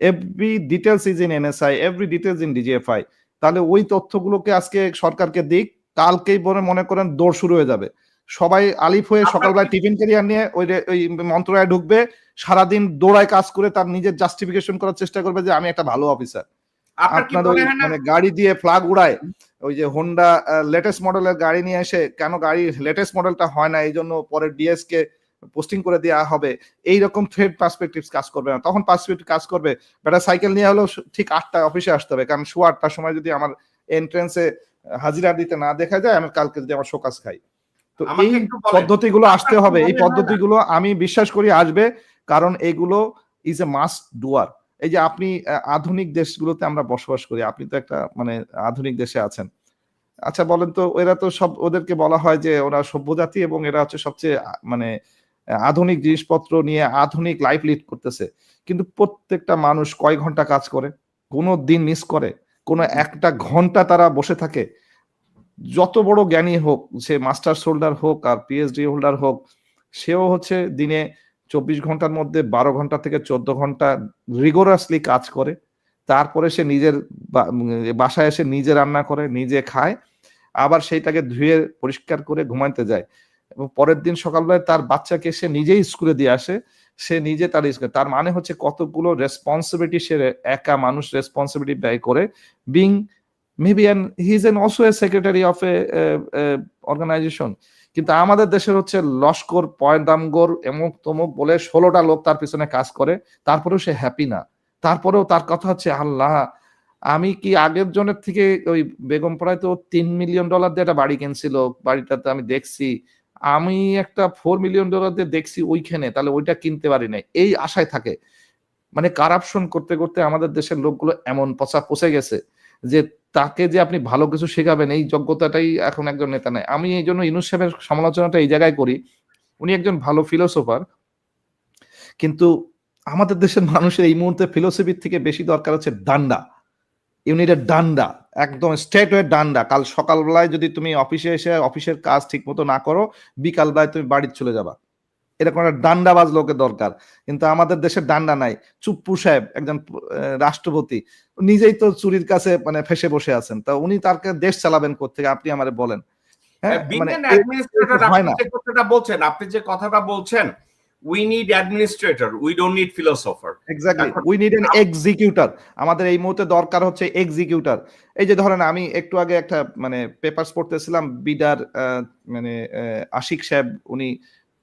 Every details is in NSI, every details in DGFI. তাহলে ওই তথ্যগুলোকে আজকে সরকারকে দিক, কালকেই মনে করেন দৌড় শুরু হয়ে যাবে। সবাই আলিফ হয়ে সকালবেলা টিফিন ক্যারিয়ার নিয়ে ওই মন্ত্রণালয়ে ঢুকবে, সারাদিন দৌড়ায় কাজ করে তার নিজের জাস্টিফিকেশন করার চেষ্টা করবে যে আমি একটা ভালো অফিসার। আপনার কি আপনার ওই মনে হয় না মানে গাড়ি দিয়ে ফ্ল্যাগ উড়ায়, ওই যে হোন্ডা লেটেস্ট মডেলের গাড়ি নিয়ে এসে কেন গাড়ি লেটেস্ট মডেলটা হয় না এই জন্য পরে ডিএস কে পোস্টিং করে দেওয়া হবে, এইরকম থ্রেড পার্সপেক্টিভ কাজ করবে না। তখন পার্সপেক্টিভ কাজ করবে বেটা সাইকেল নিয়ে হলেও ঠিক 8টায় অফিসে আসতে হবে, কারণ 8:15 সময় যদি আমার এন্ট্রেন্সে হাজিরা দিতে না দেখা যায় আমি কালকে যদি আমার শোকাজ খাই। তো এই আমাকে একটু বলেন পদ্ধতিগুলো আপনার আসতে কি হবে, এই মনে হয় না পদ্ধতিগুলো আমি বিশ্বাস করি আসবে, কারণ এগুলো ইজ এ মাস্ট ডুয়ার। এই যে আপনি আধুনিক দেশগুলোতে আমরা বসবাস করি, আপনি তো একটা মানে আধুনিক দেশে আছেন। আচ্ছা বলেন তো, এরা তো সব ওদেরকে বলা হয় যে ওরা সভ্য জাতি এবং এরা হচ্ছে সবচেয়ে মানে আধুনিক জিনিসপত্র নিয়ে আধুনিক লাইফ লিড করতেছে, কিন্তু প্রত্যেকটা মানুষ কয় ঘন্টা কাজ করে, কোনো দিন মিস করে, কোনো একটা ঘন্টা তারা বসে থাকে? যত বড় জ্ঞানী হোক, সে মাস্টার্স হোল্ডার হোক আর পিএইচডি হোল্ডার হোক, সেও হচ্ছে দিনে 24 ঘন্টার মধ্যে 12 ঘন্টা থেকে 14 ঘন্টা রিগোরাসলি কাজ করে, তারপরে সে নিজের বাসায় এসে নিজে রান্না করে নিজে খায়, আবার সেইটাকে ধুয়ে পরিষ্কার করে ঘুমাইতে যায়, এবং পরের দিন সকালবেলায় তার বাচ্চাকে সে নিজেই স্কুলে দিয়ে আসে, সে নিজে তার স্কুলে, তার মানে হচ্ছে কতগুলো রেসপন্সিবিলিটি সে একা মানুষ রেসপন্সিবিলিটি ব্যয় করে, being maybe and he is an also a secretary of a organization. কিন্তু আমাদের দেশের হচ্ছে লস্কর পয়দামগর এমুক তমুক বলে 16টা লোক তার পিছনে কাজ করে, তারপরেও সে হ্যাপি না। তারপরেও তার কথা হচ্ছে আল্লাহ, আমি কি আগের জনের থেকে ওই বেগমপাড়ায় তো $3 মিলিয়ন দিয়ে একটা বাড়ি কিনছিল, বাড়িটাতে আমি দেখছি, আমি একটা $4 মিলিয়ন দিয়ে দেখছি ওইখানে, তাহলে ওইটা কিনতে পারি নাই, এই আশায় থাকে। মানে কারাপশন করতে করতে আমাদের দেশের লোকগুলো এমন পচা পচে গেছে যে তাকে যে আপনি ভালো কিছু শেখাবেন এই যোগ্যতাটাই এখন একজন নেতা নাই। আমি এই জন্য ইউনূস সাহেবের সমালোচনাটা এই জায়গায় করি, উনি একজন ভালো ফিলোসোফার, কিন্তু আমাদের দেশের মানুষের এই মুহূর্তে ফিলোসফির থেকে বেশি দরকার হচ্ছে ডান্ডা। ইউনিটের ডান্ডা, একদম স্ট্রেট ওয়ে ডান্ডা। কাল সকালবেলায় যদি তুমি অফিসে এসে অফিসের কাজ ঠিক মতো না করো, বিকালবেলায় তুমি বাড়িতে চলে যাবা, এরকম একটা ডান্ডাবাজ লোকের দরকার। কিন্তু আমাদের দেশের ডান্ডা নাই। চুপ্পু সাহেব একজন রাষ্ট্রপতি, নিজেই তো চুরির কাছে মানে ফেসে বসে আছেন, তা উনি তার দেশ চালাবেন কোত্থেকে আপনি আমারে বলেন? হ্যাঁ, বিং মানে অ্যান অ্যাডমিনিস্ট্রেটর, হয় আপনি না। যে কথাটা বলছেন, আপনি যে কথাটা বলছেন, we need administrator, we don't need philosopher. Exactly, we need N executor. আমাদের এই মুহূর্তে দরকার হচ্ছে এক্সিকিউটর। এই যে ধরেন আমি একটু আগে একটা মানে পেপারস পড়তেছিলাম, বিডার মানে আশিক সাহেব, উনি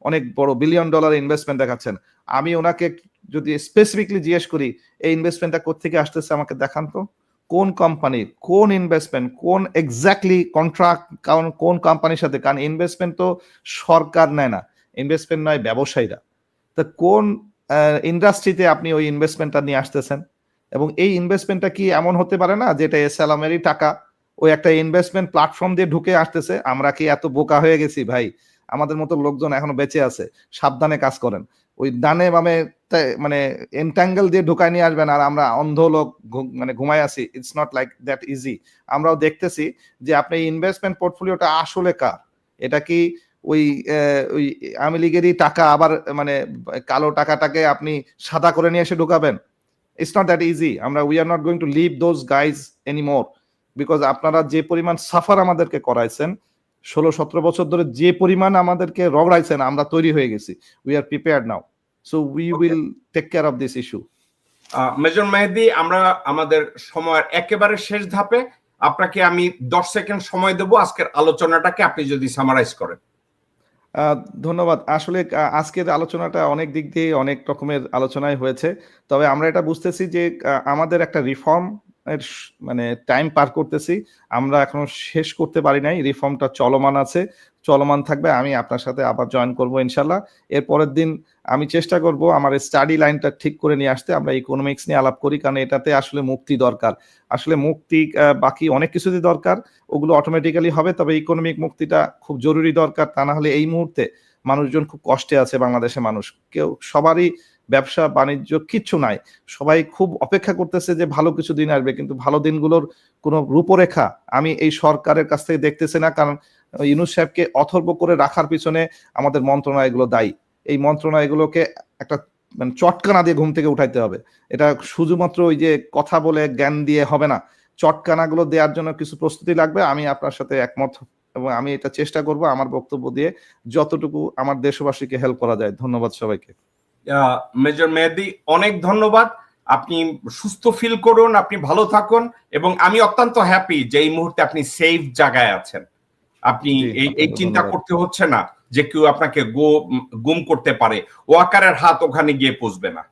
অনেক বড় $1 বিলিয়ন ইনভেস্টমেন্ট দেখাচ্ছেন। আমি ওনাকে যদি স্পেসিফিকলি জিজ্ঞেস করি এই ইনভেস্টমেন্টটা কোত্থেকে আসতেছে আমাকে দেখান তো, কোন কোম্পানির, কোন ইনভেস্টমেন্ট, কোন এক্স্যাক্টলি কন্ট্রাক্ট, কারণ কোন কোম্পানির সাথে, কারণ ইনভেস্টমেন্ট তো সরকার নেয় না, ইনভেস্টমেন্ট নয় ব্যবসায়ীরা। তা কোন ইন্ডাস্ট্রিতে আপনি ওই ইনভেস্টমেন্টটা নিয়ে আসতেছেন? এবং এই ইনভেস্টমেন্টটা কি এমন হতে পারে না যেটা এসএলএমেরই টাকা ওই একটা ইনভেস্টমেন্ট প্ল্যাটফর্ম দিয়ে ঢুকে আসতেছে? আমরা কি এত বোকা হয়ে গেছি ভাই? আমাদের মতো লোকজন এখনো বেঁচে আছে, সাবধানে কাজ করেন। ওই ডানে বামে মানে এন্টাঙ্গেল দিয়ে ঢুকায় নিয়ে আসবেন, আর আমরা অন্ধ লোক মানে ঘুমায় আছি। It's not like that easy. আমরাও দেখতেছি যে আপনি ইনভেস্টমেন্ট পোর্টফোলিওটা আসলে কার, এটা কি ওই ওই আওয়ামী লীগেরই টাকা, আবার মানে কালো টাকাটাকে আপনি সাদা করে নিয়ে এসে ঢুকাবেন? It's not that easy. আমরা we are not going to leave those guys anymore, because আপনারা যে পরিমাণ সাফার আমাদেরকে করাইছেন, 16-17 বছর ধরে যে পরিমাণ আমাদেরকে রগড়াইছেন, আমরা তৈরি হয়ে গেছি। We are prepared now, so we will take care of this issue. Major Mehedi, আমরা আমাদের সময়ের একেবারে শেষ ধাপে, আপনাকে আমি 10 সেকেন্ড সময় দেব আজকের আলোচনাটাকে আপনি যদি সামারাইজ করেন। ধন্যবাদ। আসলে আজকের আলোচনাটা অনেক দিক দিয়ে অনেক রকমের আলোচনায় হয়েছে, তবে আমরা এটা বুঝতেছি যে আমাদের একটা রিফর্ম এর মানে টাইম পার করতেছি, আমরা এখনো শেষ করতে পারি নাই, রিফর্মটা চলমান আছে, চলমান থাকবে। আমি আপনার সাথে আবার জয়েন করব ইনশাল্লাহ। এর পরের দিন আমি চেষ্টা করব আমার স্টাডি লাইনটা ঠিক করে নিয়ে আসতে, আমরা ইকোনমিক্স নিয়ে আলাপ করি, কারণ এটাতে আসলে মুক্তি দরকার। আসলে মুক্তি বাকি অনেক কিছুই দরকার, ওগুলো অটোমেটিক্যালি হবে, তবে ইকোনমিক মুক্তিটা খুব জরুরি দরকার। তা না হলে এই মুহূর্তে মানুষজন খুব কষ্টে আছে, বাংলাদেশের মানুষ কেউ, সবারই ব্যবসা বাণিজ্য কিচ্ছু নাই, সবাই খুব অপেক্ষা করতেছে যে ভালো কিছু দিন আসবে, কিন্তু ভালো দিনগুলোর কোনো রূপরেখা আমি এই সরকারের কাছ থেকে দেখতেছি না। কারণ ইউনূস সাহেবকে অথর্ব করে রাখার পিছনে আমাদের মন্ত্রণালয়গুলো দায়ী। এই মন্ত্রণালয়গুলোকে একটা মানে চটকানা দিয়ে ঘুম থেকে উঠাইতে হবে। এটা শুধুমাত্র ওই যে কথা বলে জ্ঞান দিয়ে হবে না, চটকানাগুলো দেওয়ার জন্য কিছু প্রস্তুতি লাগবে। আমি আপনার সাথে একমত, এবং আমি এটা চেষ্টা করব আমার বক্তব্য দিয়ে যতটুকু আমার দেশবাসীকে হেল্প করা যায়। ধন্যবাদ সবাইকে। মেজর মেহেদী, অনেক ধন্যবাদ। আপনি সুস্থ ফিল করুন, আপনি ভালো থাকুন, এবং আমি অত্যন্ত হ্যাপি যে এই মুহূর্তে আপনি সেফ জায়গায় আছেন। আপনি এই চিন্তা করতে হচ্ছে না যে কেউ আপনাকে গুম করতে পারে, ওয়াকারের হাত ওখানে গিয়ে পৌঁছবে না।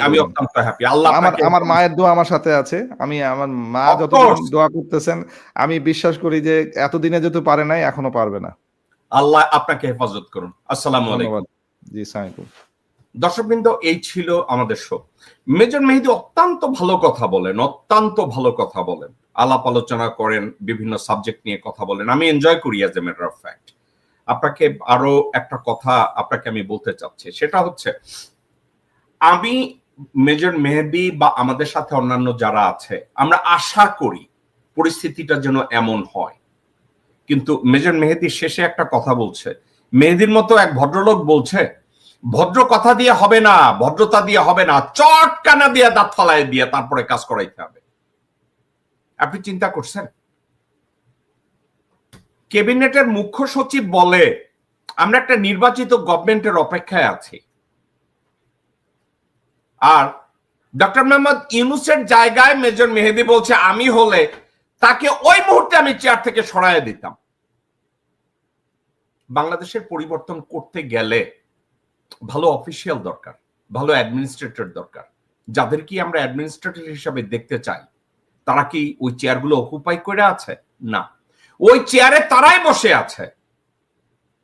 আমি অত্যন্ত হ্যাপি। আল্লাহ আমার মায়ের দোয়া আমার সাথে আছে। আমার মা যতদিন দোয়া করতেছেন, আমি বিশ্বাস করি যে এতদিনে যেহেতু পারে নাই, এখনো পারবে না। আল্লাহ আপনাকে হেফাজত করুন। আসসালামু আলাইকুম। জি, সালাম। দর্শকবৃন্দ, এই ছিল আমাদের শো। মেজর মেহেদী অত্যন্ত ভালো কথা বলেন, অত্যন্ত ভালো কথা বলেন, আলাপ আলোচনা করেন, বিভিন্ন সাবজেক্ট নিয়ে কথা বলেন, আমি এনজয় করি as a matter of fact. আপনাকে আরো একটা কথা আপনাকে আমি বলতে চাচ্ছি, সেটা হচ্ছে আমি মেজর মেহেদী বা আমাদের সাথে অন্যান্য যারা আছে, আমরা আশা করি পরিস্থিতিটা যেন এমন হয়। কিন্তু মেজর মেহেদী শেষে একটা কথা বলছে, মেহেদীর মতো এক ভদ্রলোক বলছে, ভদ্র কথা দিয়ে হবে না, ভদ্রতা দিয়ে হবে না, চটকানা দিয়ে দাঁত ফালাই দিয়ে তারপরে কাজ করাইতে হবে। আপনি চিন্তা করছেন, ক্যাবিনেটের মুখ্য সচিব বলে আমরা একটা নির্বাচিত গভর্নমেন্টের অপেক্ষায় আছি, আর ডক্টর মোহাম্মদ ইউনূসের জায়গায় মেজর মেহেদী বলছে আমি হলে তাকে ওই মুহূর্তে আমি চেয়ার থেকে সরাইয়া দিতাম। বাংলাদেশের পরিবর্তন করতে গেলে ভালো অফিসিয়াল দরকার, ভালো অ্যাডমিনিস্ট্রেটর দরকার। যাদের কি আমরা অ্যাডমিনিস্ট্রেটর হিসাবে দেখতে চাই, তারা কি ওই চেয়ারগুলো অকুপাই করে আছে? না, ওই চেয়ারে তারাই বসে আছে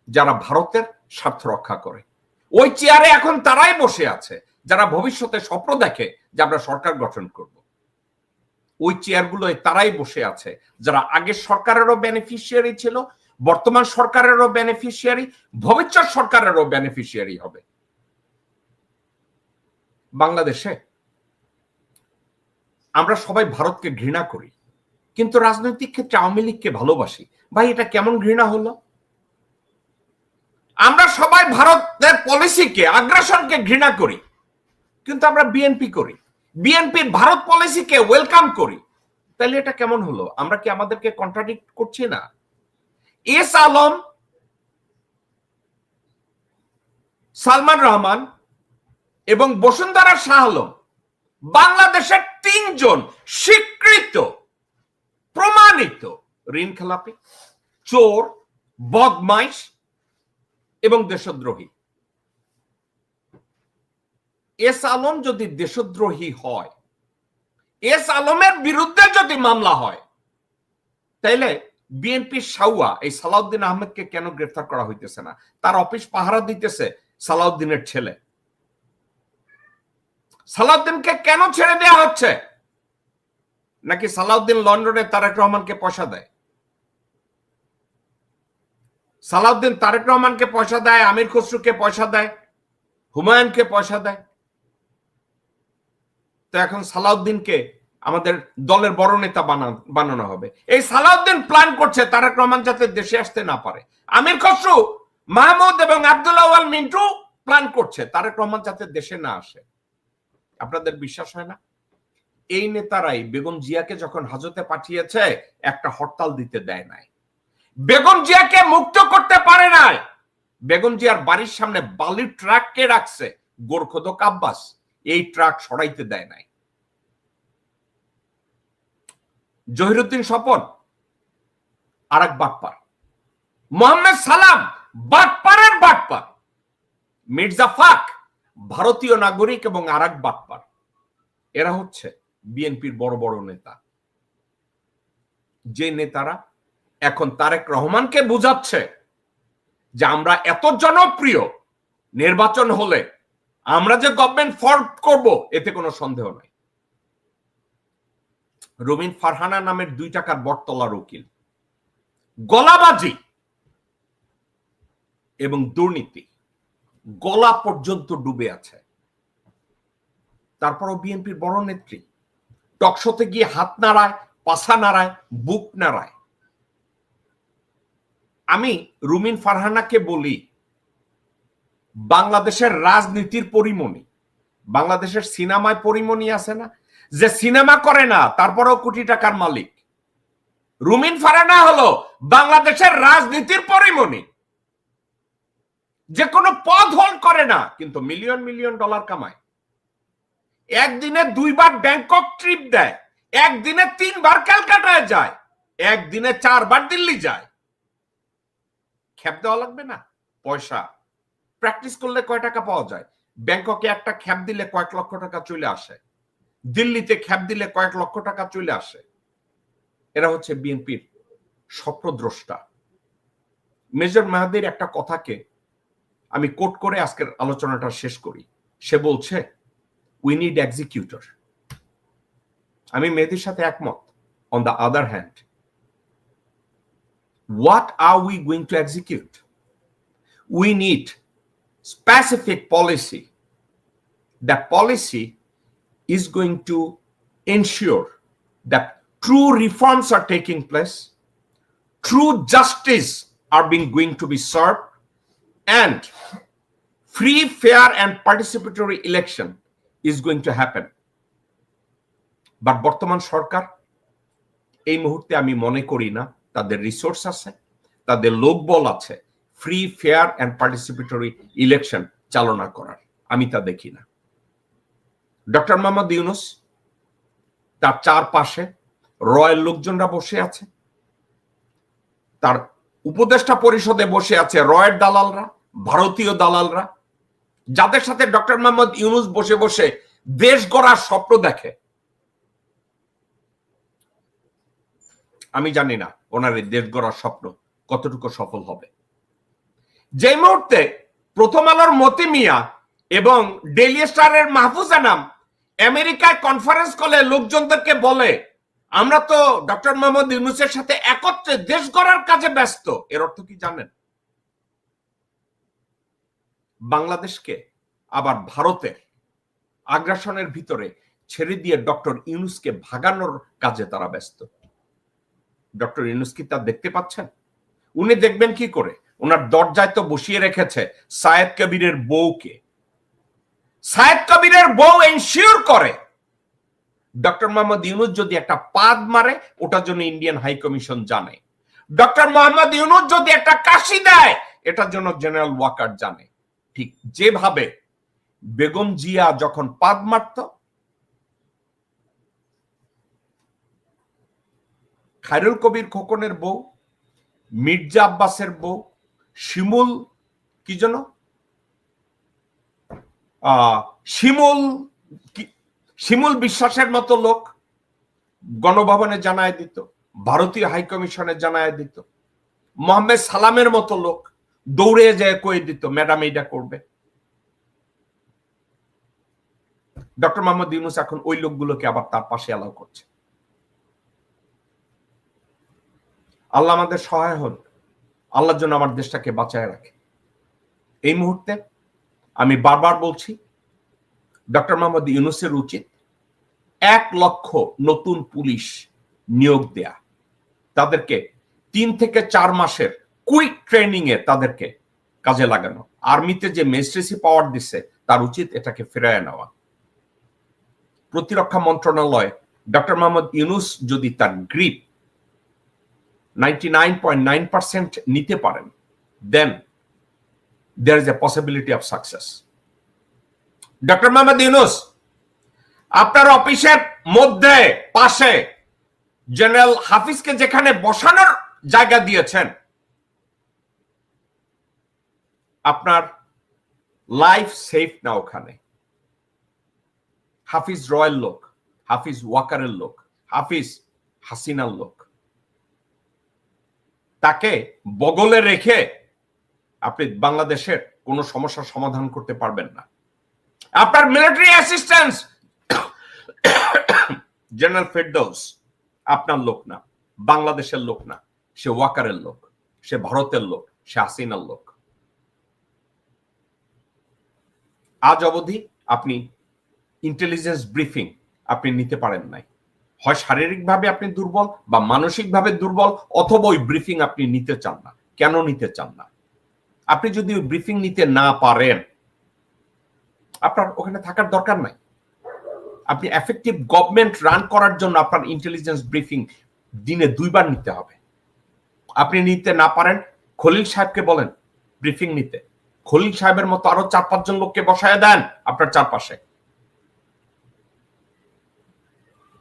যারা ভারতের স্বার্থ রক্ষা করে। ওই চেয়ারে এখন তারাই বসে আছে যারা ভবিষ্যতে স্বপ্ন দেখে যে আমরা সরকার গঠন করব। ওই চেয়ারগুলোয় তারাই বসে আছে যারা আগের সরকারেরও বেনিফিশিয়ারি ছিল, বর্তমান সরকারেরও বেনিফিশিয়ারি, ভবিষ্যৎ সরকারেরও বেনিফিশিয়ারি হবে। বাংলাদেশে আমরা সবাই ভারতকে ঘৃণা করি, কিন্তু রাজনৈতিক ক্ষেত্রে আওয়ামী লীগকে ভালোবাসি। ভাই, এটা কেমন ঘৃণা হলো? আমরা সবাই ভারতের পলিসিকে, আগ্রাসনকে ঘৃণা করি, কিন্তু আমরা বিএনপি করি, বিএনপির ভারত পলিসিকে ওয়েলকাম করি। তাহলে এটা কেমন হলো? আমরা কি আমাদেরকে কন্ট্রাডিক্ট করছি না? এস আলম, সালমান রহমান এবং বসুন্ধরা শাহ আলম বাংলাদেশের তিনজন স্বীকৃত প্রমাণিত ঋণ খেলাপি, চোর, বদমাইশ এবং দেশদ্রোহী। এস আলম যদি দেশদ্রোহী হয়, এস আলমের বিরুদ্ধে যদি মামলা হয়, তাইলে বিএনপির সাউয়া এই সালাউদ্দিন আহমেদকে কেন গ্রেফতার করা হইতেছে না? তার অফিস পাহারা দিতেছে সালাউদ্দিনের ছেলে। সালাউদ্দিনকে কেন ছেড়ে দেওয়া হচ্ছে? নাকি সালাউদ্দিন লন্ডনে তারেক রহমানকে পয়সা দেয়? সালাউদ্দিন তারেক রহমানকে পয়সা দেয়, আমির খসরুকে পয়সা দেয়, হুমায়ুনকে পয়সা দেয়। তো এখন সালাউদ্দিনকে আমাদের দলের বড় নেতা বানানো হবে। এই সালাউদ্দিন প্ল্যান করছে তারেক রহমান যাতে দেশে আসতে না পারে। আমির খসরু, মাহমুদ এবং আব্দুল্লাহ আল মিন্টু প্ল্যান করছে তারেক রহমান যাতে দেশে না আসে। আপনাদের বিশ্বাস হয় না? এই নেতারাই বেগম জিয়াকে যখন হাজতে পাঠিয়েছে, একটা হরতাল দিতে দেয় নাই, বেগম জিয়াকে মুক্ত করতে পারে নাই। বেগম জিয়ার বাড়ির সামনে বালির ট্রাককে রাখছে গোরখোদক আব্বাস, এই ট্রাক সরাইতে দেয় নাই। জহিরুদ্দিন স্বপন আরেক বাটপার, মোহাম্মদ সালাম বাটপারের বাটপার, মির্জা ফাক ভারতীয় নাগরিক এবং আরেক বাটপার। এরা হচ্ছে বিএনপির বড় বড় নেতা, যে নেতারা এখন তারেক রহমানকে বুঝাচ্ছে যে আমরা এত জনপ্রিয়, নির্বাচন হলে আমরা যে গভর্নমেন্ট ফর্ম করব এতে কোনো সন্দেহ নাই। রুমিন ফারহানা নামের 2 টাকার বটতলার উকিল, গলাবাজি এবং দুর্নীতি, গলা পর্যন্ত ডুবে আছে। তারপরও বিএনপির বড় নেত্রী টকশোতে গিয়ে হাত নাড়ায়, পাছা নাড়ায়, বুক নাড়ায়। আমি রুমিন ফারহানাকে বলি, বাংলাদেশের রাজনীতির পরিমণি, বাংলাদেশের সিনেমায় পরিমণি আছে না, যে সিনেমা করে না তারপরেও কোটি টাকার মালিক। রুমিন ফারহানা হলো বাংলাদেশের রাজনীতির পরিমণি, যে কোনো পদ হোল্ড করে না কিন্তু মিলিয়ন মিলিয়ন ডলার কামায়। একদিনে 2 বার ব্যাংকক ট্রিপ দেয়, একদিনে 3 বার ক্যালকাটায় যায়, একদিনে 4 বার দিল্লি যায়। খ্যাপ দেওয়া লাগবে না? পয়সা প্র্যাকটিস করলে কয় টাকা পাওয়া যায়? ব্যাংককে একটা খ্যাপ দিলে কয়েক লক্ষ টাকা চলে আসে, দিল্লিতে খ্যাপ দিলে কয়েক লক্ষ টাকা চলে আসে। এরা হচ্ছে বিএনপির স্বপ্নদ্রষ্টা। মেজর মাহাদির একটা কথাকে আমি কোট করে আজকের আলোচনাটা শেষ করি। সে বলছে, উই নিড এক্সিকিউটর। আমি মেহেদির সাথে একমত। On the other hand, what are we going to execute? We need specific policy. That policy is going to ensure that true reforms are taking place, true justice are going to be served, and free, fair and participatory election is going to happen. But বর্তমান সরকার এই মুহূর্তে আমি মনে করি না তাদের resource আছে, তাদের লোকবল আছে free, fair and participatory election চালনা করার। আমি তা দেখি না। ডক্টর মোহাম্মদ ইউনূস, তার চারপাশে রয়ের লোকজনরা বসে আছে, তার উপদেষ্টা পরিষদে বসে আছে রয়ের দালালরা, ভারতীয় দালালরা, যাদের সাথে ডক্টর মোহাম্মদ ইউনূস বসে বসে দেশ গড়ার স্বপ্ন দেখে। আমি জানি না ওনার এই দেশ গড়ার স্বপ্ন কতটুকু সফল হবে। যে মুহূর্তে প্রথম আলোর মতি মিয়া এবং ডেইলি স্টারের মাহফুজ আনাম আমেরিকায় কনফারেন্স কলে লোকজনদেরকে বলে, আমরা তো ডক্টর মোহাম্মদ ইউনূসের সাথে একত্রে দেশ গড়ার কাজে ব্যস্ত। এর অর্থ কি জানেন? বাংলাদেশকে আবার ভারতের আগ্রাসনের ভিতরে ছেড়ে দিয়ে ডক্টর ইউনূসকে ভাগানোর কাজে তারা ব্যস্ত। ডক্টর ইউনূস কি তা দেখতে পাচ্ছেন? উনি দেখবেন কি করে? ওনার দরজায় তো বসিয়ে রেখেছে সায়েদ কবিরের বউকে। সায়েদ কবিরের বউ এনশিওর করে ডক্টর মোহাম্মদ ইউনূস যদি একটা পাদ মারে, ওটার জন্য ইন্ডিয়ান হাই কমিশন জানে। ডক্টর মোহাম্মদ ইউনূস যদি একটা কাশি দেয়, এটার জন্য জেনারেল ওয়াকার জানে। ঠিক যেভাবে বেগম জিয়া যখন পাদ মারত, খায়রুল কবির খোকনের বউ, মির্জা আব্বাসের বউ, শিমুল কি যেন শিমুল বিশ্বাসের মতো লোক গণভবনে জানায় দিত, ভারতীয় হাই কমিশনে জানায় দিত। মোহাম্মদ সালামের মতো লোক দৌড়ে যায় কয়ে দিত, ম্যাডাম এইটা করবে। ডক্টর মোহাম্মদ ইউনূস এখন ওই লোকগুলোকে আবার তার পাশে অ্যালাউ করছে। আল্লাহ আমাদের সহায় হন, আল্লাহর জন্য আমার দেশটাকে বাঁচায় রাখে। এই মুহূর্তে আমি বারবার বলছি, ডক্টর মোহাম্মদ ইউনূসের উচিত 1 লক্ষ নতুন পুলিশ নিয়োগ দেয়া, তাদেরকে 3 থেকে 4 মাসের কুইক ট্রেনিং এ তাদেরকে কাজে লাগানো। আর্মিতে যে ম্যাজিস্ট্রেসি পাওয়ার দিচ্ছে, তার উচিত এটাকে ফেরায় নেওয়া। প্রতিরক্ষা মন্ত্রণালয় ডক্টর মোহাম্মদ ইউনূস যদি তার গ্রিপ 99.9% নিতে পারেন, then there is a possibility of success. Doctor Mohammad Yunus, আপনার অফিসের মধ্যে পাশে জেনারেল হাফিজকে যেখানে বসানোর জায়গা দিয়েছেন, আপনার লাইফ সেফ না ওখানে। হাফিজ রয়েল লোক, হাফিজ ওয়াকারের লোক, হাফিজ হাসিনার লোক। তাকে বগলে রেখে আপনি বাংলাদেশের কোন সমস্যার সমাধান করতে পারবেন না। আপনার মিলিটারি অ্যাসিস্ট্যান্স জেনারেল ফেরদৌস আপনার লোক না, বাংলাদেশের লোক না, সে ওয়াকারের লোক, সে ভারতের লোক, সে হাসিনার লোক। আজ অবধি আপনি ইন্টেলিজেন্স ব্রিফিং আপনি নিতে পারেন নাই। হয় শারীরিকভাবে আপনি দুর্বল বা মানসিকভাবে দুর্বল, অথবা ওই ব্রিফিং আপনি নিতে চান না। কেন নিতে চান না? আপনি যদি ওই ব্রিফিং নিতে না পারেন, আপনার ওখানে থাকার দরকার নাই। আপনি এফেক্টিভ গভর্নমেন্ট রান করার জন্য আপনার ইন্টেলিজেন্স ব্রিফিং দিনে 2 বার নিতে হবে। আপনি নিতে না পারেন, খলিল সাহেবকে বলেন ব্রিফিং নিতে। খলিল সাহেবের মতো আরো 4-5 জন লোককে বসায় দেন আপনার চারপাশে।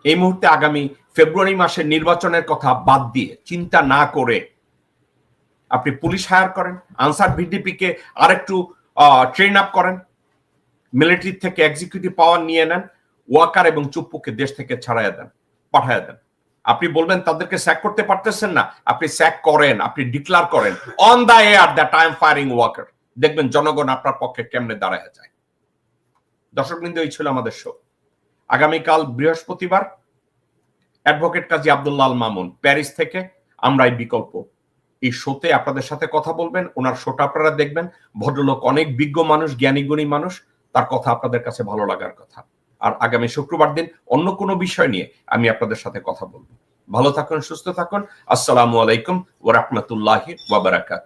এই মুহূর্তে আগামী ফেব্রুয়ারি মাসের নির্বাচনের কথা বাদ দিয়ে, চিন্তা না করে আপনি পুলিশ হায়ার করেন, আনসার ভিডিপি কে আরেকটু ট্রেন আপ করেন, মিলিটারি থেকে এক্সিকিউটিভ পাওয়ার নিয়ে নেন, ওয়াকার এবং চুপ্পুকে দেশ থেকে ছাড়াইয়া দেন, পাঠাইয়া দেন। আপনি বলবেন তাদেরকে স্যাক করতে পারতেছেন না, আপনি স্যাক করেন, আপনি ডিক্লার করেন on the air that I am firing walker. দেখবেন জনগণ আপনার পক্ষে কেমনে দাঁড়ায় যায়। দর্শকবৃন্দ, এই ছিল আমাদের শো। আগামীকাল বৃহস্পতিবার অ্যাডভোকেট কাজী আব্দুল্লাহ আল মামুন প্যারিস থেকে আমরাই বিকল্প এই শোতে আপনাদের সাথে কথা বলবেন। ওনার শোটা আপনারা দেখবেন। ভদ্রলোক অনেক বিজ্ঞ মানুষ, জ্ঞানী গুণী মানুষ, তার কথা আপনাদের কাছে ভালো লাগার কথা। আর আগামী শুক্রবার দিন অন্য কোনো বিষয় নিয়ে আমি আপনাদের সাথে কথা বলবো। ভালো থাকুন, সুস্থ থাকুন। আসসালামু আলাইকুম ওয়া রাহমাতুল্লাহি ওয়া বারাকাতুহু।